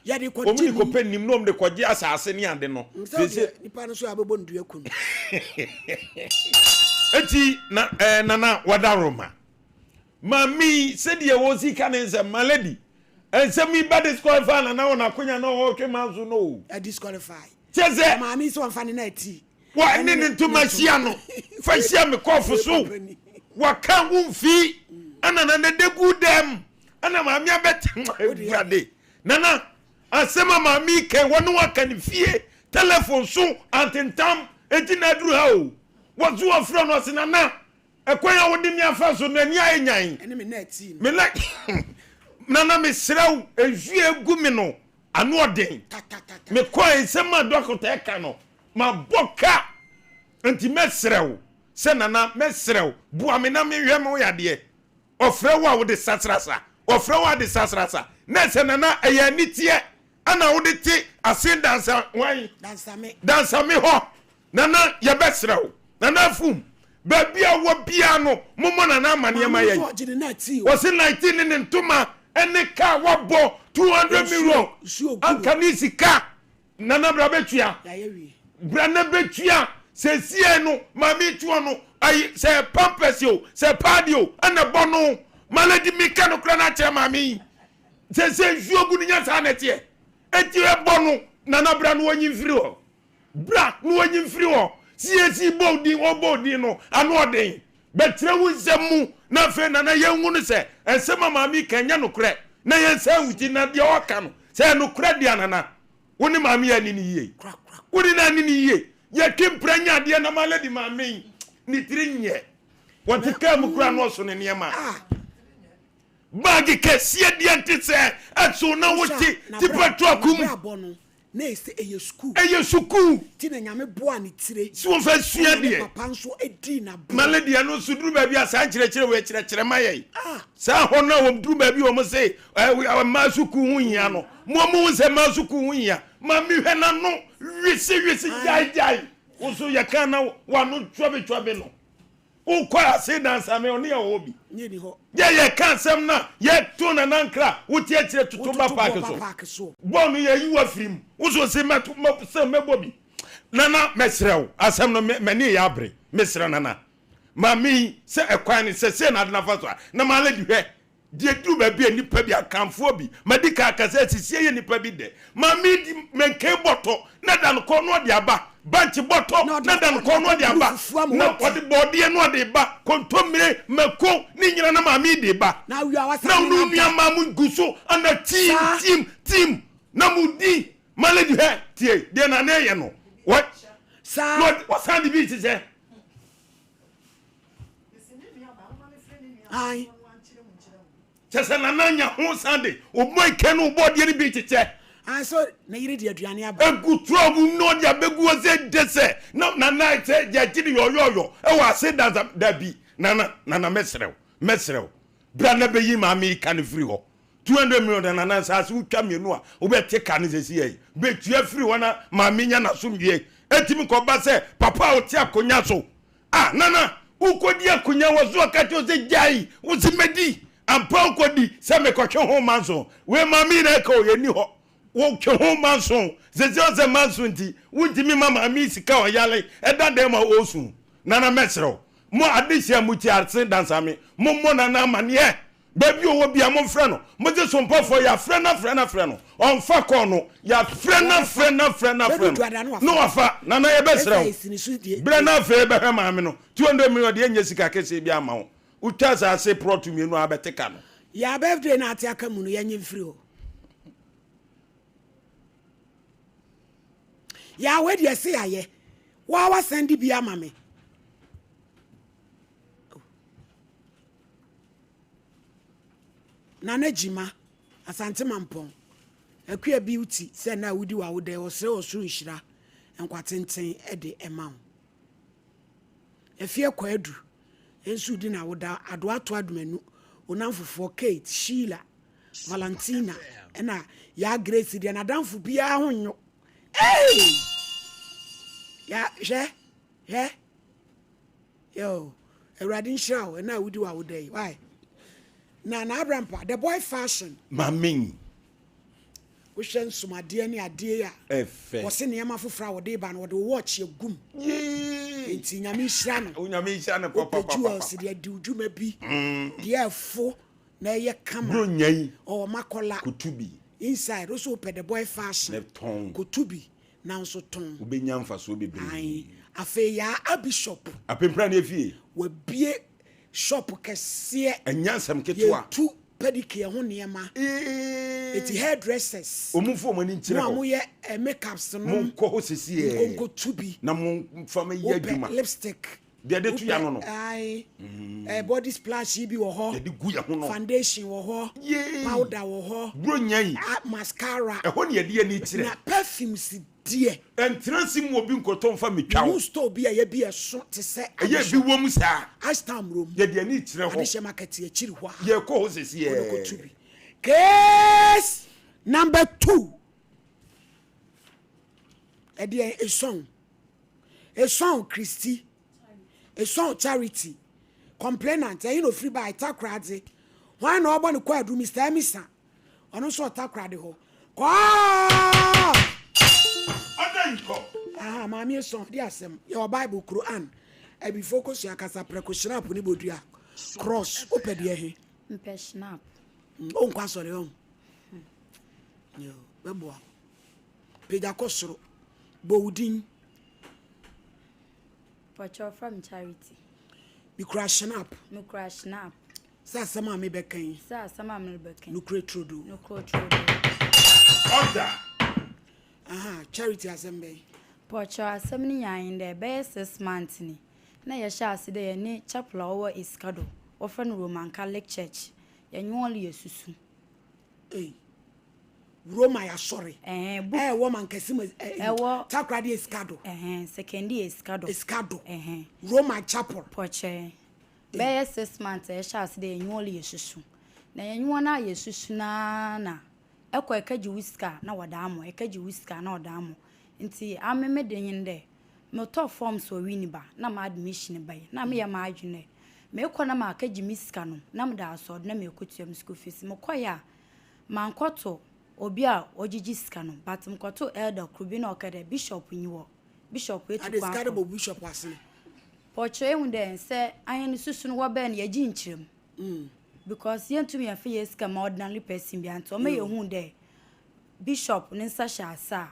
Speaker 1: Yadi ko
Speaker 4: timi ko penim nom de kwaje asase ne ade no
Speaker 1: se nipa no so abebo ndu akun
Speaker 4: eti na nana wadaroma mami se de wozi kanense malady ense mi ba disqualify na wona konya no ho manzo no
Speaker 1: a disqualify
Speaker 4: cheze
Speaker 1: mami so amfane na ati
Speaker 4: wa ene nto machia no fa hia me kofu so wa kan wumfi ana na de good dem ana mami abet brade nana asema mami ke wonu wakan fie telephone so antentam etina duru ha o wazu afra no sinana ekwanya wodi mi afa so na ni ayenyan
Speaker 1: ene me na ti
Speaker 4: me like nana me sraw eju egu me no anu oden me ko ensema dokota e ka no ma boka anti me sraw se nana me sraw bua me na me hwe me yade ofra wa wo de sasrasa ofra wa de sasrasa na se nana eya nitie ana wo de ti asen dansa wan dansa me ho nana ye besrew nana fum ba bia wo bia no momo nana amane ma ye was 19 ne ntoma ene ka wo bo 200 million ankanisi ka nana bra betua bra na betua se sie no mami tuo no ai se pampers yo se padio ana bono maladi mika no kra na che mami se juogu ni nyasa na tie eti ebonu nana bra no wanyi mfiri ho bra no wanyi mfiri ho siesi bodi obodi no anu oden betre wuzemu na fe nana yenwu no se ensema mami kanya no kre na yensa wuti na de oka no se no kre de anana woni mami ani ni yie woni na ani ni yie ye kimpranya de na maladi mami ni trinye wonte ka mu kra no so ne niema bagi kesie de antise atso na wuti ti patro akum
Speaker 1: na ese school
Speaker 4: ti
Speaker 1: na nyame boa ne tire
Speaker 4: so fa sua de
Speaker 1: papa nso edi na
Speaker 4: maladi no so duru ba bia sa kire we kire maye sa ho na wo duru ba bi wo mo se ma suku hu hia no mo se ma suku hu hia ma mi hwe na no wisi jai wo so ya kana wa no twabe no o kwa se dansa me oni ya obi
Speaker 1: ni ho
Speaker 4: ye kansem na ye to na nankra wo tie kire tutumba park so bonu ye yiwa firim wo so se meto se mebobi nana mesrew asem no mani ya abre mesre nana mami se ekwan ni se na adna faso na maladi hwe die du ba bi enipa bi akamfo bi madika akase sisie ye nipa bi de mami di menke boto na dan ko no de aba banchi boto na dan ko no de aba na odi body no de ba kontomire meko ni nyina na mami de ba
Speaker 1: na wi awasa
Speaker 4: na nu mi amamu guso ana team na mudi maladi he tie de na na ye no what
Speaker 1: sa
Speaker 4: what sound the beat say
Speaker 1: ai
Speaker 4: chese na nanya ho sande o boy kenu body ni beat che
Speaker 1: so na yiri de aduane aba
Speaker 4: egutro bu no dia begu ose dese na night je jiri yo e wa se da bi nana mesrew bra na be yi ma America ni free ho 200 million na sa su twa mienu a wo be te kan se sie be tua free wana ma menya na so wie etimi ko ba se papa o ti akonya so nana ukodi akonya wo zo ka ti o se jai wo si medi ampa ukodi se me ko twe ho manso we ma mi na ka o ye ni ho wo twe ho manso ze manso nti wudimi mama mi sika o yale eda dem ma osun nana mesrew mo adisia mu ti arse dansame mo nana mane baby owo bia mo frɛ no mo je Sompa for ya frɛ na on fa kɔ no ya frɛ na no afa na ye besrɛ bre na fe be hwe maame no 200 million de enya sika kese bi ama wo utwa sa se pro to mienu abeteka no
Speaker 1: ya birthday na ate aka mu no ya nyemfiri o ya we de se aye wa send bi ama me Nana Jima, Asante Mampong, a queer beauty, said now would do our day or so shira, and quatintin eddy amount. A fear quadru, and Sudin I would adwa to admenu, unamfu for Kate, Sheila, Valentina, and I, ya Gracie, and I down for be on you. Hey! Yeah, yo, a riding show, and now we do our day. Why? Na Abrampa, the boy fashion.
Speaker 4: Maming.
Speaker 1: We shen suma dear ni adea. Was in Yama for Frau Deban or the watch your gum. Yea, it's in Yamishan.
Speaker 4: Unyamishan,
Speaker 1: Papa jewels, dear do you may be. Dear four, nay, ye come or Macola
Speaker 4: could to be.
Speaker 1: Inside also pet the boy fashion.
Speaker 4: Left tongue
Speaker 1: Could to be now so tongue.
Speaker 4: Ubinyam for so be.
Speaker 1: Aye, a fair a bishop.
Speaker 4: A pimpran fee.
Speaker 1: Will be shop kɛseɛ
Speaker 4: ɛnyansam ketewa
Speaker 1: tu pedicure ho nneɛma eti hairdressers
Speaker 4: omufo mo ni nkyerɛ
Speaker 1: ho mo yɛ makeups no
Speaker 4: mo nkɔ ho sisi
Speaker 1: nko tu bi
Speaker 4: na mo fama yɛ adwuma
Speaker 1: lipstick
Speaker 4: de tu ya no no
Speaker 1: ai body splash bi wɔ hɔ
Speaker 4: de gu ya ho no
Speaker 1: foundation wɔ hɔ powder wɔ hɔ
Speaker 4: bro nyan
Speaker 1: mascara
Speaker 4: ɛhɔ ne yɛ ani kyerɛ
Speaker 1: na perfumes die
Speaker 4: entrance mu obi nkoto mfa metwa
Speaker 1: wo store bi a yɛ bi ɛso te sɛ
Speaker 4: ɛyɛ bi wom saa
Speaker 1: astam room
Speaker 4: yɛ de ani kyerɛ hɔ
Speaker 1: adehye market yɛ kyiri hɔ
Speaker 4: yɛ kɔ ho sisi
Speaker 1: case number 2 ɛdeɛ esong Christy esong charity complainant ɛyin no free by takrade why no obo ne kwa adu Mr. Emisa ɔno so takrade hɔ kwa mami esong di asem your Bible Quran e be focus ya kasa prekoshina po ni bodua cross opede he
Speaker 7: snap
Speaker 1: o nkwa sori o yo bebo peja kosoro bowdin
Speaker 7: Pacho from charity
Speaker 1: be crashing up sa sama me bekan no cretrodo
Speaker 4: order
Speaker 1: charity assembly
Speaker 7: Pacho asem ni yan de be 6 months ni na ye sha ase de ni chapel over Iskado offer no Roman Catholic Church ye nwole yesusu
Speaker 1: Roma ya sorry woman kesima takrade Iskado
Speaker 7: second Iskado
Speaker 1: Roma chapel
Speaker 7: Pacho be 6 months ye sha ase de nwole yesusu na ye nwona yesusu na ekọ ekaji whisker na wadamo ekaji whisker na wadamo nti ameme de nyinde me to form so wini ba na ma admission ba na me ya ma adwene me ekọ na ma akaji whisker no na me da so na me ekotuam school fees me koya ma nkoto obi a ogigi whisker no but me koto elder krubi na okede bishop nyiwo bishop etu kwa
Speaker 1: adescadable bishop asle
Speaker 7: pocho ehunde se ayen susu no wo ba na yaji nchirem because yentum ya fe yes kama ordinary person bi anto me yehu de bishop nsa sha asa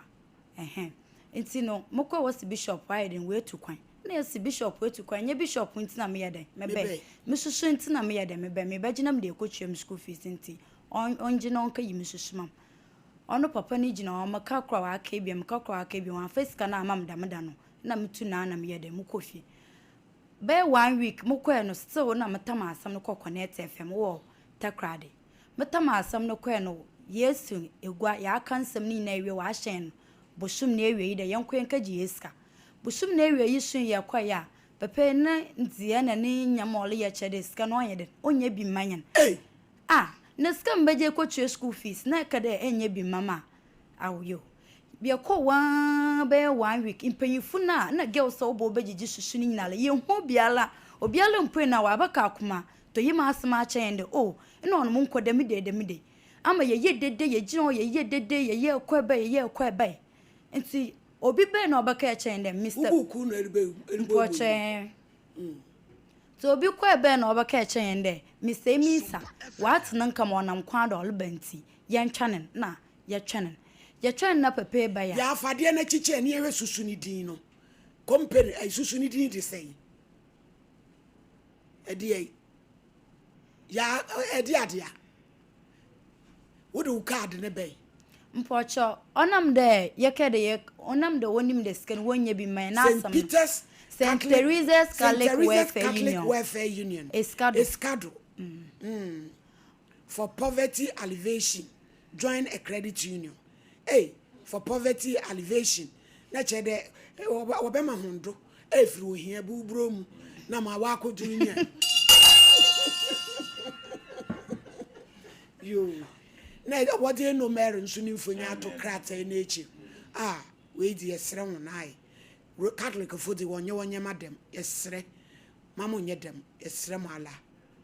Speaker 7: enti no moko was bishop why den we to kwan na yes bishop we to kwan nye bishop nti na me yede mebe me susu nti na me yede mebe me bagina me de ekotuam school fees nti onje no nka yimi susu mam ono papa ni gina o maka kwa wa aka bi maka kwa aka bi wan face kana mam da no na metu na me yede mu kofi be 1 week moko no still na metama asam no connect FM wo takrade metama asam no ko no yesu egwa ya kansam ni na ewe wa hyen boshum na ewe yi de yenko yenkaji yeska boshum na ewe yi sun ye kwa ya pepe na nzie na ni nyamole ye chede ska no onye de onye bi manyan na ska mbeje ko tue school fees na kada enye bi mama awo bia ko wa be 1 week impanyifu na girl so bo begigi susu ni nyinale ye hu biala obiala mpwe na wa abaka akoma to yima asema a chende ina onu nko de ama ye dede ye gino ye dede ye kwebe nti obi be na obaka chende Mr.
Speaker 1: uku na eribe
Speaker 7: Poche So obi kwa ebe na obaka eche yende Mr. Misa what nanka mo nam kwa do banti yen twanen na ye twenen na pepe ba ya
Speaker 1: ya afade na chiche ne ehwe susu ni din no company ai susu ni din de sei edi ya edi adia wo do card ne bay
Speaker 7: mpocho onam de yekede ye onam de wonim de scan wonye bi man na asam St. Teresa's Catholic
Speaker 1: Welfare Union. Escado. For poverty alleviation, join a credit union. Hey, for poverty alleviation. Na chede obema hondo. Efru hia bubro mu na ma wako junior. Yo. Na what dey no mere nso ni mfonya to krata na echi. Ah, we di esre ho nai. Catholic food wonye madam esre mamu nye dem esre mala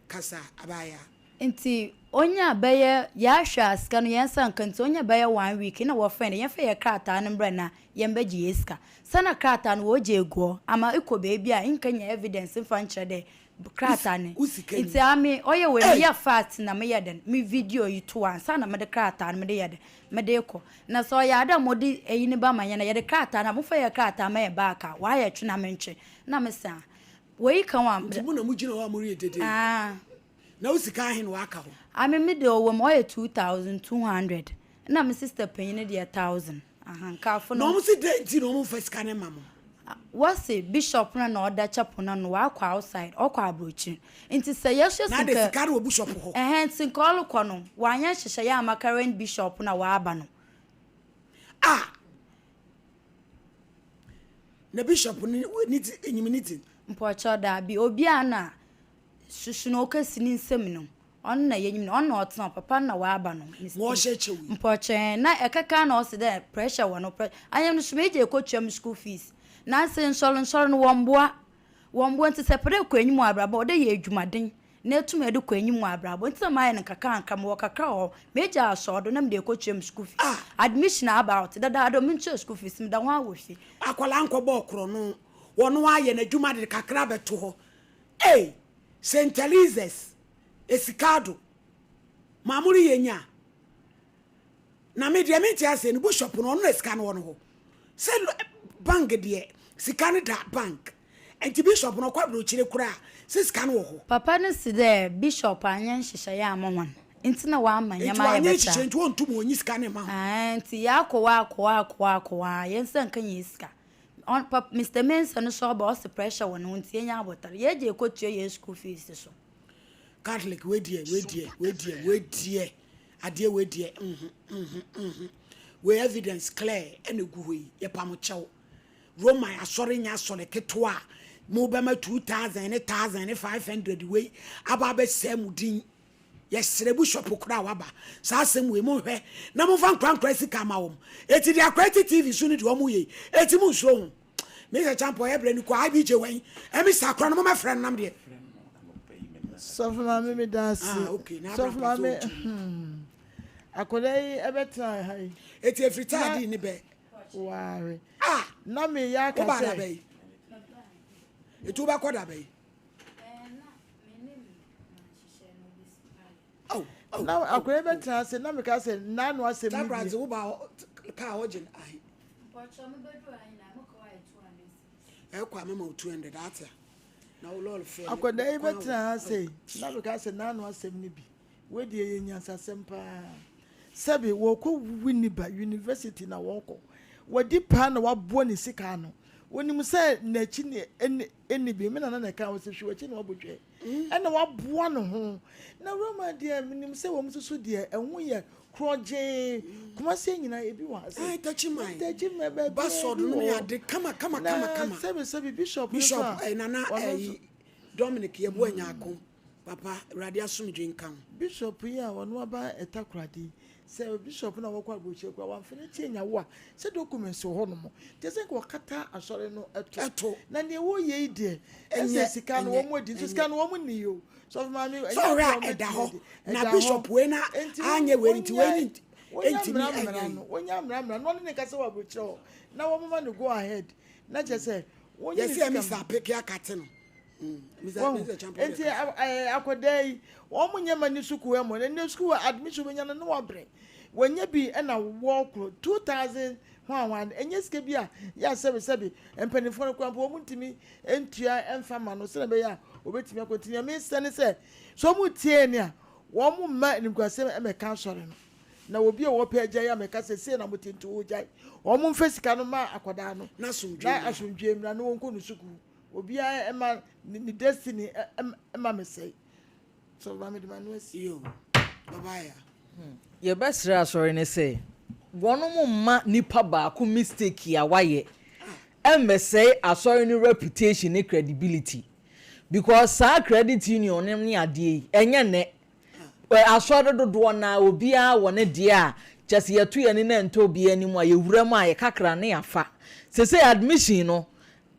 Speaker 1: kasa abaya
Speaker 7: nti onya beye ya hwa aska no yensa nkanti onya beye 1 week na wo friend yen fe ye krata no mbra na yen beji eska sana krata no wo je ego ama iko beebi a nkanya evidence mfa nche de krata ne nti ami oye we ya fat na me yeden me video yi to ansa na me de krata na me de yede me de ko na so ya da modi eyini ba manya na yede krata na mo fa ye krata ma ye ba ka wa ye twe na me nche na me sa we kan wa
Speaker 1: mu na mu gina wa mu re dede na usika hin wa aka ho
Speaker 7: ami me de owo mo ye 2200 na me sister penny de 1000 aha ka fo
Speaker 1: no mo si de ti no mo fa sika ne mamo
Speaker 7: what's a bishop na order chapel na no akwa outside okwa abrochi nti say yes
Speaker 1: na de sika ro bishop ho
Speaker 7: nti call ko no wanya hyehye ya makaren bishop na wa aba no
Speaker 1: na bishop ni enyimniti
Speaker 7: mpocho da bi obi ana susu no okasi ni nsem no on na yenyim no on na otena papa na wa aba no
Speaker 1: mo hyechewi
Speaker 7: mpocho na ekaka na o se de pressure wo no anyam no shmeje ekotwam school fees na se nsoro no womboa nti sepere ko enyim abrabo o de ye adwumaden na etum edu ko enyim abrabo nti ma ye nkaka anka mo kakra ho meja asodo na mde ekotwam school fees admission about dada do minche school fees mda ho awofi
Speaker 1: akwala ankobo okro no wono aye na adwumade kakra beto ho St. Teresa's Escado mamuri yenya na me de me tia se no bishop no no esika no ho se bank de sika da bank enti bishop no kwa bro chire kura se sika no ho
Speaker 7: papa no si de bishop anyen hyehyɛ ya amon enti na wa amanya ma ya beta
Speaker 1: enti won tum onyi sika ne ma
Speaker 7: enti ya akwa yensa nkan yiska on papa Mr. Mensa no so ba os pressure won enti enya abotare ye je ekotua ye school fees so
Speaker 1: Catholic we die ade we die we evidence clear ene guhoi ye pam chew Roman asori nya asori ketwa mo be ma 1500 we aba be samudin ye bishop kura waba sa asem we mo hwe na mo fan kran sika ma wom eti dia kwati TV so ni de omo ye eti mo so hu me se champo e bre ni ko abi je wen e mi sakra no mo friend nam de
Speaker 2: so for me dance
Speaker 1: okay na
Speaker 2: so for me akodai ebeta hai
Speaker 1: eti every time ni be
Speaker 2: ware na me ya ka se
Speaker 1: etu ba koda be
Speaker 2: now akwai betra se na me ka se na no asem
Speaker 1: ni bi wo ba ka ogin ai
Speaker 7: pocho me bedu ai na mo ko ai 200
Speaker 1: e kwa me ma 200 ata na wo lol fe
Speaker 2: akwai betra se na me ka se na no asem ni bi we de yenyansa sempa sabi wo ko winiba university na wo ko wadi pa na wabo ni sika no wonim se na chi ni eni bi me na ka wo se hwe chi na wabodwe ena wabo no ho na Roma dia minim se wo msusu dia enwo ye kroje kuma se nyina ebi wa se
Speaker 1: ai tachi mai
Speaker 2: be
Speaker 1: basod no ya de kama
Speaker 2: sabi bishop
Speaker 1: nana Dominic ye bo anya akon papa radio asumdwe nkan
Speaker 2: bishop ya wono aba etakrade se bishop na wokwa boche kwa wamfene tienya wo a se documents ho no mo te se ko kata asore no eto na ne wo ye ide ese sika no wo modi so sika no wo ni yo so ma mi
Speaker 1: so ra eda ho na bishop we na anye we nti we nti
Speaker 2: wonya mra no ne ka se wa boche ho na wo mama no go ahead na je se
Speaker 1: wonya se mi sa peke akate no
Speaker 2: enti akodai wo munye mani suku e mo ne suku admission benya no wabre wanya bi na walk 2000 1 enye sike bi a ya sebe empanifo no kwampo wo ntimi entua emfama no se be ya obetimi akontinya me sene se so mu tie ni a wo mu ma nikwase emeka sore no na obi a wo pe agya ya meka se na mutinto wo gya wo mu mfesika no ma akoda no
Speaker 1: na asundwe
Speaker 2: mra no wonko no suku obi a ema ni destiny ema me say so ba me de manu asi
Speaker 1: yo babaya
Speaker 3: ye besra sorry ne say wono ma nipa ba ku mistake ya waye say asori ni reputation ni credibility because sa credit union ni ade enye ne asori dodo na obi a wone de a chese yetu ye ni na nto obi ani mu a yewura mu a ye kakra ne afa say admission no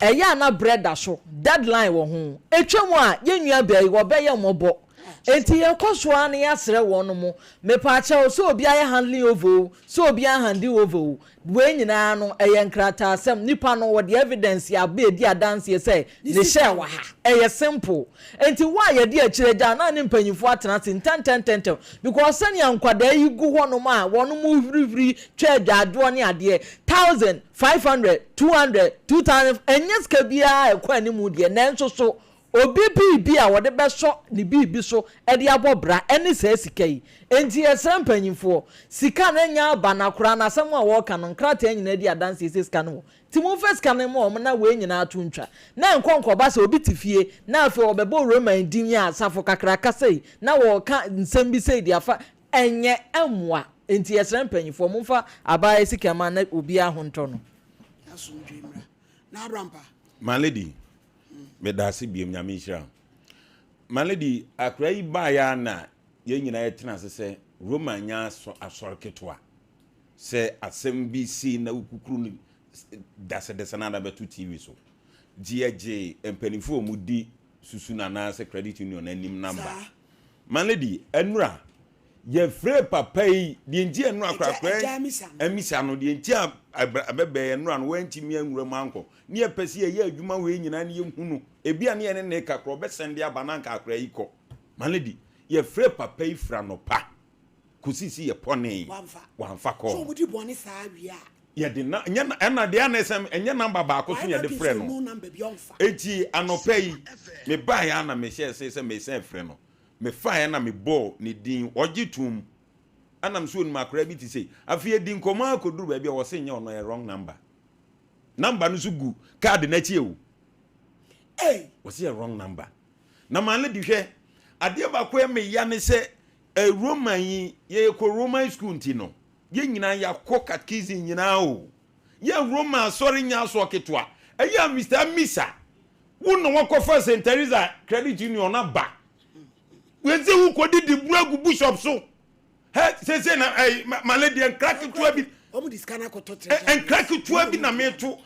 Speaker 3: eya na bread aso deadline wo ho etwemu a yenua bai wo be ye mobo enti ye kosoa na yasre wono mo me pa cha so obi aye handling over so obi aye handling over we nyina no eye nkrata asem nipa no wo the evidence ya be di adanse ye say ne share wa ha eye simple enti wa ye di akireja na ne mpanyifo atena ten because sani ankwada yi gu ho no ma wono mu hurihuri twa adwado ne ade 1500 200 2000 enyeska bia ekwa ni mu de nanso so obi bi a wode beso ni bi so e de abobra eni se sika yi enti esem panyimfo sika na nya bana kura na asem a wo ka no nkrata nyina di adanse se sika no ti mu fe sika no mo na we nyina atuntwa na nkonko ba se obi tifie na afi obebo roman din ya asafo kakra kasei na wo ka nsem bi sei di afa enye emwa enti esem panyimfo mu fa abaye sika ma na obi ahonto no
Speaker 1: asundwe mra na abrampa
Speaker 4: my lady me dasi biem nyame hira my lady akra yi ba ya na ye nyina ye tena se Roma nya asor ketwa se asem bi si na ukukuru ni dase na betu TV so GJ empanifo mu di susu na na se credit union anim number my lady enura ye free papa yi de nji enura akra emisa no de nji abebe enura no wantimi anwura mu anko ne ye pese ye adwuma we nyina ne ye hunu ebia ne ye ne kakro be sende abananka akra yi ko my lady ye free papa yi fra no pa kusisi ye pone wanfa ko
Speaker 1: so mudi boni sa awia
Speaker 4: ye de na enya de anesem enya number ba ko so ye de frɛ no eti anopa yi me ba ya na me share say me sen frɛ no me fa ya na me ball ni din ogitum anam so ni makra bi ti say afie din koma akoduru ba bia wo se nya ono ye wrong number no so gu card na chi ewu wo se wrong number na manle di hwe ade ba ko me ya ne se Roman yi ye ko Roman school ntino ye nyina ya ko catechism nyina o ye Roman sorry nya so ketwa eya Mr. Misa wo no wakofa St. Teresa credit union na ba we say wo ko di buragu bishop so he say na my lady and crack to abi
Speaker 1: omu diskana ko to tre
Speaker 4: and crack to abi na metu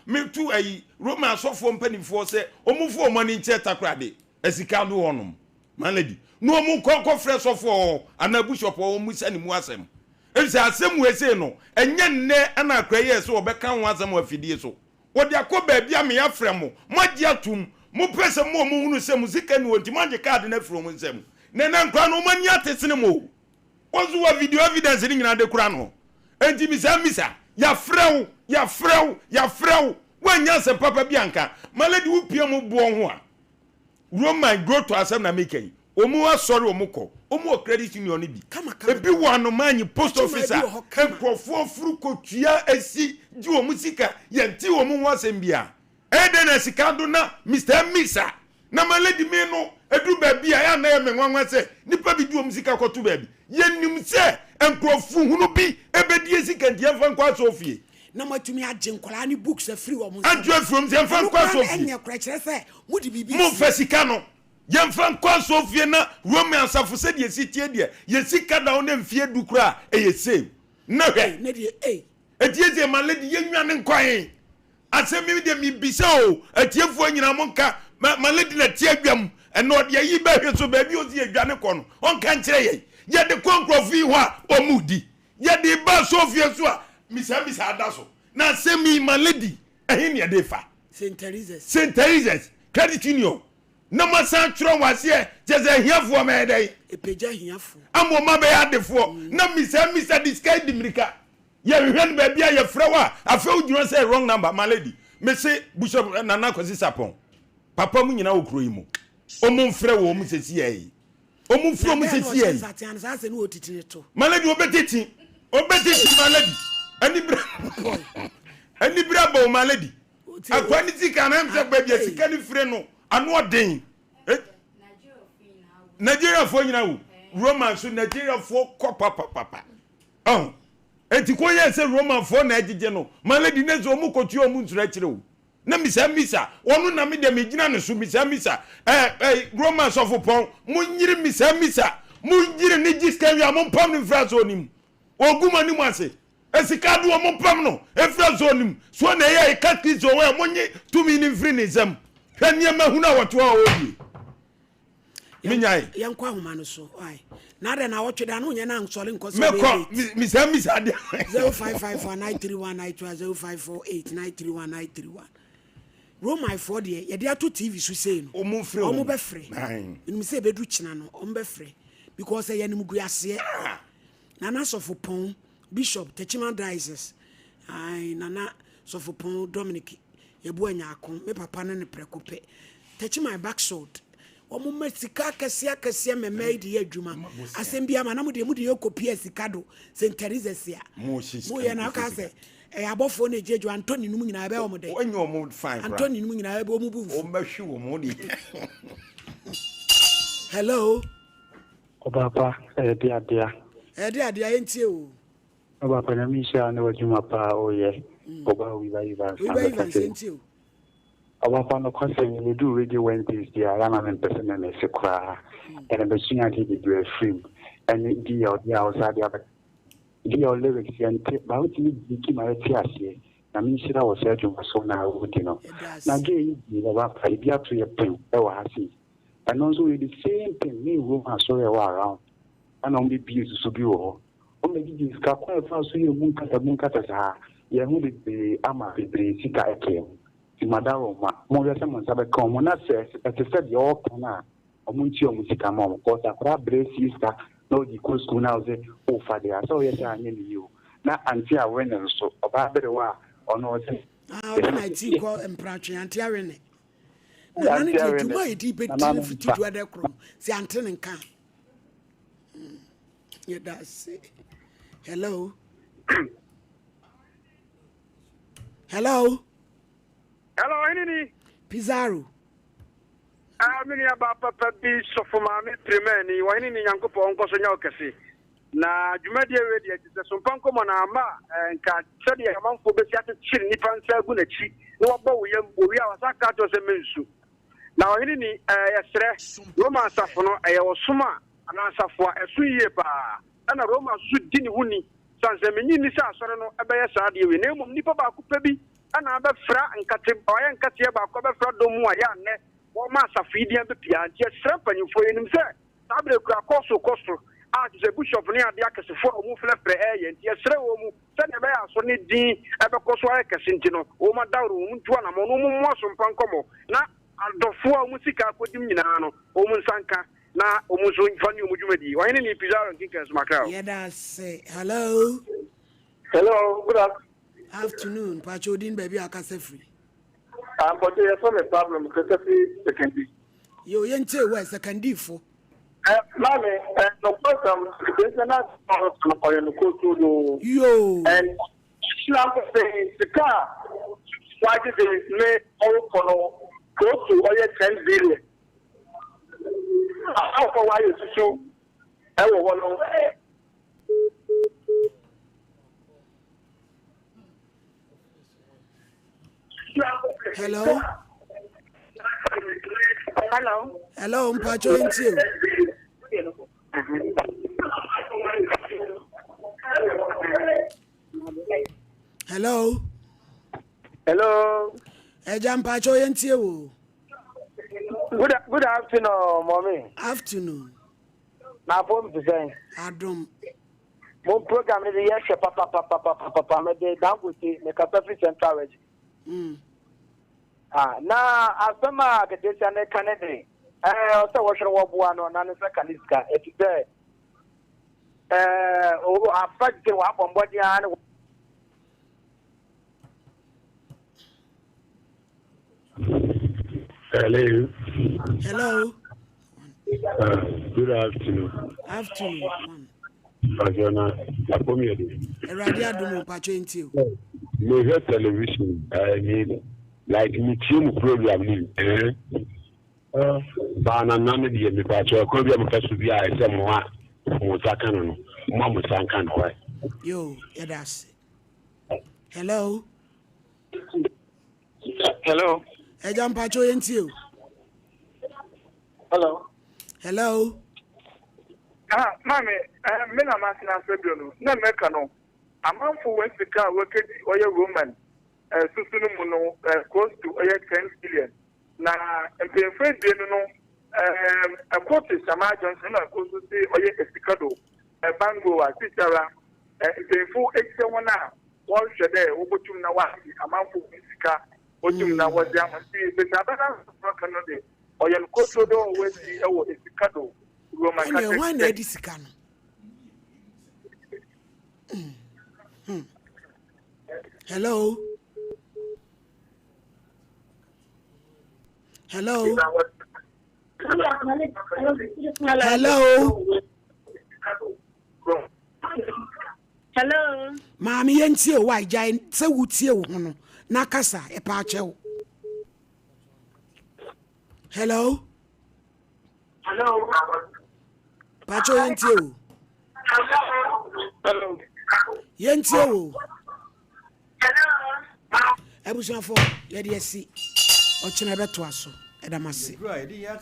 Speaker 4: Roman so for mpanifo say omu fo money nche takrade esika do honom my lady no omu ko fresh of ana bishop omu sani mu asem ese asem we say no enye nne ana akraye so obeka ho asem afidie so wodi akoba bia me afremo mogi atum mo pese mo hunu se muzika ni wonti manje card na from nsem na nkwa no mani atesene mo ozu wa video evidence ni nyina de kura no enti misa ya frew wanya se papa bianka maledi wo pia mo bo ho a Roman go to asem na make yi omu asori omuko omu credit union bi ebi wano manyi post officer enkrofo furu kotua esi ji omu sika yenti omu ho asem bia eden sika do na Mr. Misa na maledi me no edu ba bia ya na me nwanwa se nipa bi du omu sika kotu ba bi yenim se enkrofo hunu bi ebedi sika ndiye fa nkwa sofie
Speaker 1: na matumi agye nkola ni books free wo mu
Speaker 4: adwe from se fa nkwa sofie
Speaker 1: enye kra kire se mudi bibi
Speaker 4: mu fasika no yemfa nkwa sofie na Roman safo se de sitie de yesika da ona mfie dukura eyese na hwe
Speaker 1: na de
Speaker 4: etieze maledi yenwane nkwan asemi de mi bisa o etiefo nyina monka maledi na tie adwam eno de yi ba hwe so ba bi ozi adwane ko no onka nkire ye de konkrofi ho a omudi ye de ba sofie so a misa adaso na asemi maledi ehini de fa
Speaker 1: St. Teresa's
Speaker 4: credit union na masan tro wase jeze hiafo ma edai
Speaker 1: epeja hiafo
Speaker 4: amo ma be adefo na misa this guy dimirika ye hwen ba bia ye frewa afa udiro say wrong number my lady me say bishop nana kwasi sapon papa mu nyina okuro yi mu omu mfre wo mu sesi yi omu mfre mu sesi yi
Speaker 1: satian sa se no otitire to
Speaker 4: my lady obetiti my lady ani bra bo my lady akwani tika na mse gba bia sika ni fre no anu odin Nigeria fo nyina wo Roman so Nigeria fo kopa papa enti ko ye se Roman fo na agije no my lady nezo mu kotu omu nsura kire wo na misa wonu na me de me gina no so misa Roman so fo pon mu nyiri misa mu nyiri ni jiska wi am pam ni fra so nim oguma ni mu ase esika do mo pam no e fra so nim so na ye katki so we mo nyi tumi ni fri ni zam hwani ma hu na woto a obi minyai
Speaker 1: yankwa homa no so ai na de na wotwe da no nya na nsole nkoso
Speaker 4: me ko misa de
Speaker 1: 0554931931 Roma for de ye de ato TV so say no
Speaker 4: omu frɛ
Speaker 1: omu be frɛ nim say bedu kina no omu be frɛ because ye nim guase nana sofo pon bishop techima diocese ai nana sofo pon Dominic ye bo anya akon me papa ne prekope techima backsword omu mesika kese meme de adwuma asem bia ma na mu de yekopia sika do St. Teresa sia mo ye na ka se abofo na jeju Anthony num nyina be omu de
Speaker 4: onyo omu fine
Speaker 1: Anthony num nyina be omu bu
Speaker 4: o mahwi wo mo de
Speaker 1: hello
Speaker 8: Papa dia
Speaker 1: entie o
Speaker 8: Papa na mi sha na wajuma pa oye oba wi ba
Speaker 1: entie o
Speaker 8: Papa no kwase we do radio Wednesdays dia na me person na me se kwa and be sunya ti do film and dia outside dia lyrics and ba uti ni ki ma ti ase na mi shira wo se adwuma so na wuti no na ge ni ba pa bia to ye pen e wa hasi and also with the same thing me wo ma so ye wa around and on be beauty so bi wo o me gi ska kwa fa so ye mun kata sa ye hu be ama be sika eke madaro ma mo ya se mo sabe ko mo na se se de o kana o mo nti o mo sika mo ko sa kra brace sika no di ko school na o se o fa de aso ye sa anye ni yo na anti awareness so oba bere wa ono se
Speaker 1: o na ti ko empratwe anti awareness na ni ti tuma e di be ti fiti do ade kro si ante nka yeah that's it. Hello
Speaker 9: Oheneni
Speaker 1: Pizarro
Speaker 9: amini aba papa bi sofuma me tremeni Oheneni Nyankopɔ nkoso nya okese na dwumadi ewe de ati Sompa Nkomo na ama nka sɛde amanfo besi atechiri nipa nsa gu na chi na wɔbɔ wo yam owi a wasaka to sɛ mensu na Oheneni yɛsrɛ Roma asafo no ɛyɛ wɔsoma ana asafo a ɛso yie pa ana Roma su di ne huni sanse menyi ni sa asɔre no ɛbɛyɛ saa de we na emom nipa ba ko pa bi ana abɛfra nkate ɔyɛ nkate ba ko bɛfra domu a ya nne wo ma safidian be pia nti esra panyimfo yenim sɛ sabre kura koso a se bishop ne ade akesefo o mu flefre ɛyɛ nti esra wo mu sɛ ne bɛyɛ aso ne din ɛbɛkɔso ayɛ kese nti no wo ma dawro wo ntu ana mo no mu mo Sompa Nkomo na adofo a mu sika akodim nyina no o mu nsanka na o mu so fani o mu dwumadi Oheneni Pizarro nkinkas makra
Speaker 1: yeah that's it. Hello
Speaker 9: good
Speaker 1: afternoon Pachodin baby akase free
Speaker 9: but there's some problem because secondary
Speaker 1: yo yente we secondary fo
Speaker 9: mame no problem there's not for you go to
Speaker 1: yo
Speaker 9: and slam say the car why did they make all for go to 10 billion how for why you so I will want
Speaker 1: Hello mpacho entie hello eja mpacho entie wo
Speaker 9: good afternoon mommy
Speaker 1: afternoon
Speaker 9: na phone to say
Speaker 1: adom
Speaker 9: mo program is yes papa me dey Dangote me Capital Central region na asema kedesi ane kanede so what should what one on an second it's there. I fact the one on body and
Speaker 8: Hello.
Speaker 1: Hello.
Speaker 8: Good afternoon.
Speaker 1: Afternoon.
Speaker 8: Ajana, Apomiyede.
Speaker 1: Eradi adumo pacho enti.
Speaker 8: Me hear television. I mean, like me team program ni. Bana nane di me pacho. Ko bi am kasu bi a ese mo a mo saka no. Mo mo sanka no why.
Speaker 1: Yo, that's. Hello.
Speaker 9: hello.
Speaker 1: Ejam pacho enti.
Speaker 9: Hello.
Speaker 1: Hello.
Speaker 9: Mami, me na masina sebiono. Na meka no. Amanfo wesika wekedi oye Roman. Susunu mu no close to oye 10 billion. Na empefre de no a quote Sama Johnson na close to oye esikado. Bango a titara. Empefo ekse wona won hwede obotum na wasi amanfo wesika otum na wodi amasi be sabana no de oye koto do wesi ewo esikado.
Speaker 1: And one lady sikan. Hello. Hello. Hello.
Speaker 10: Hello.
Speaker 1: Mami yenti o wa jai se wutie wo ho no na kasa e pa achew. Hello.
Speaker 9: Hello.
Speaker 1: Pacho yenti o.
Speaker 9: Hello.
Speaker 1: Yenti o.
Speaker 10: Hello.
Speaker 1: Ebusuafo ye de asi. O chena beto aso. Edamase.
Speaker 11: Right, yeah,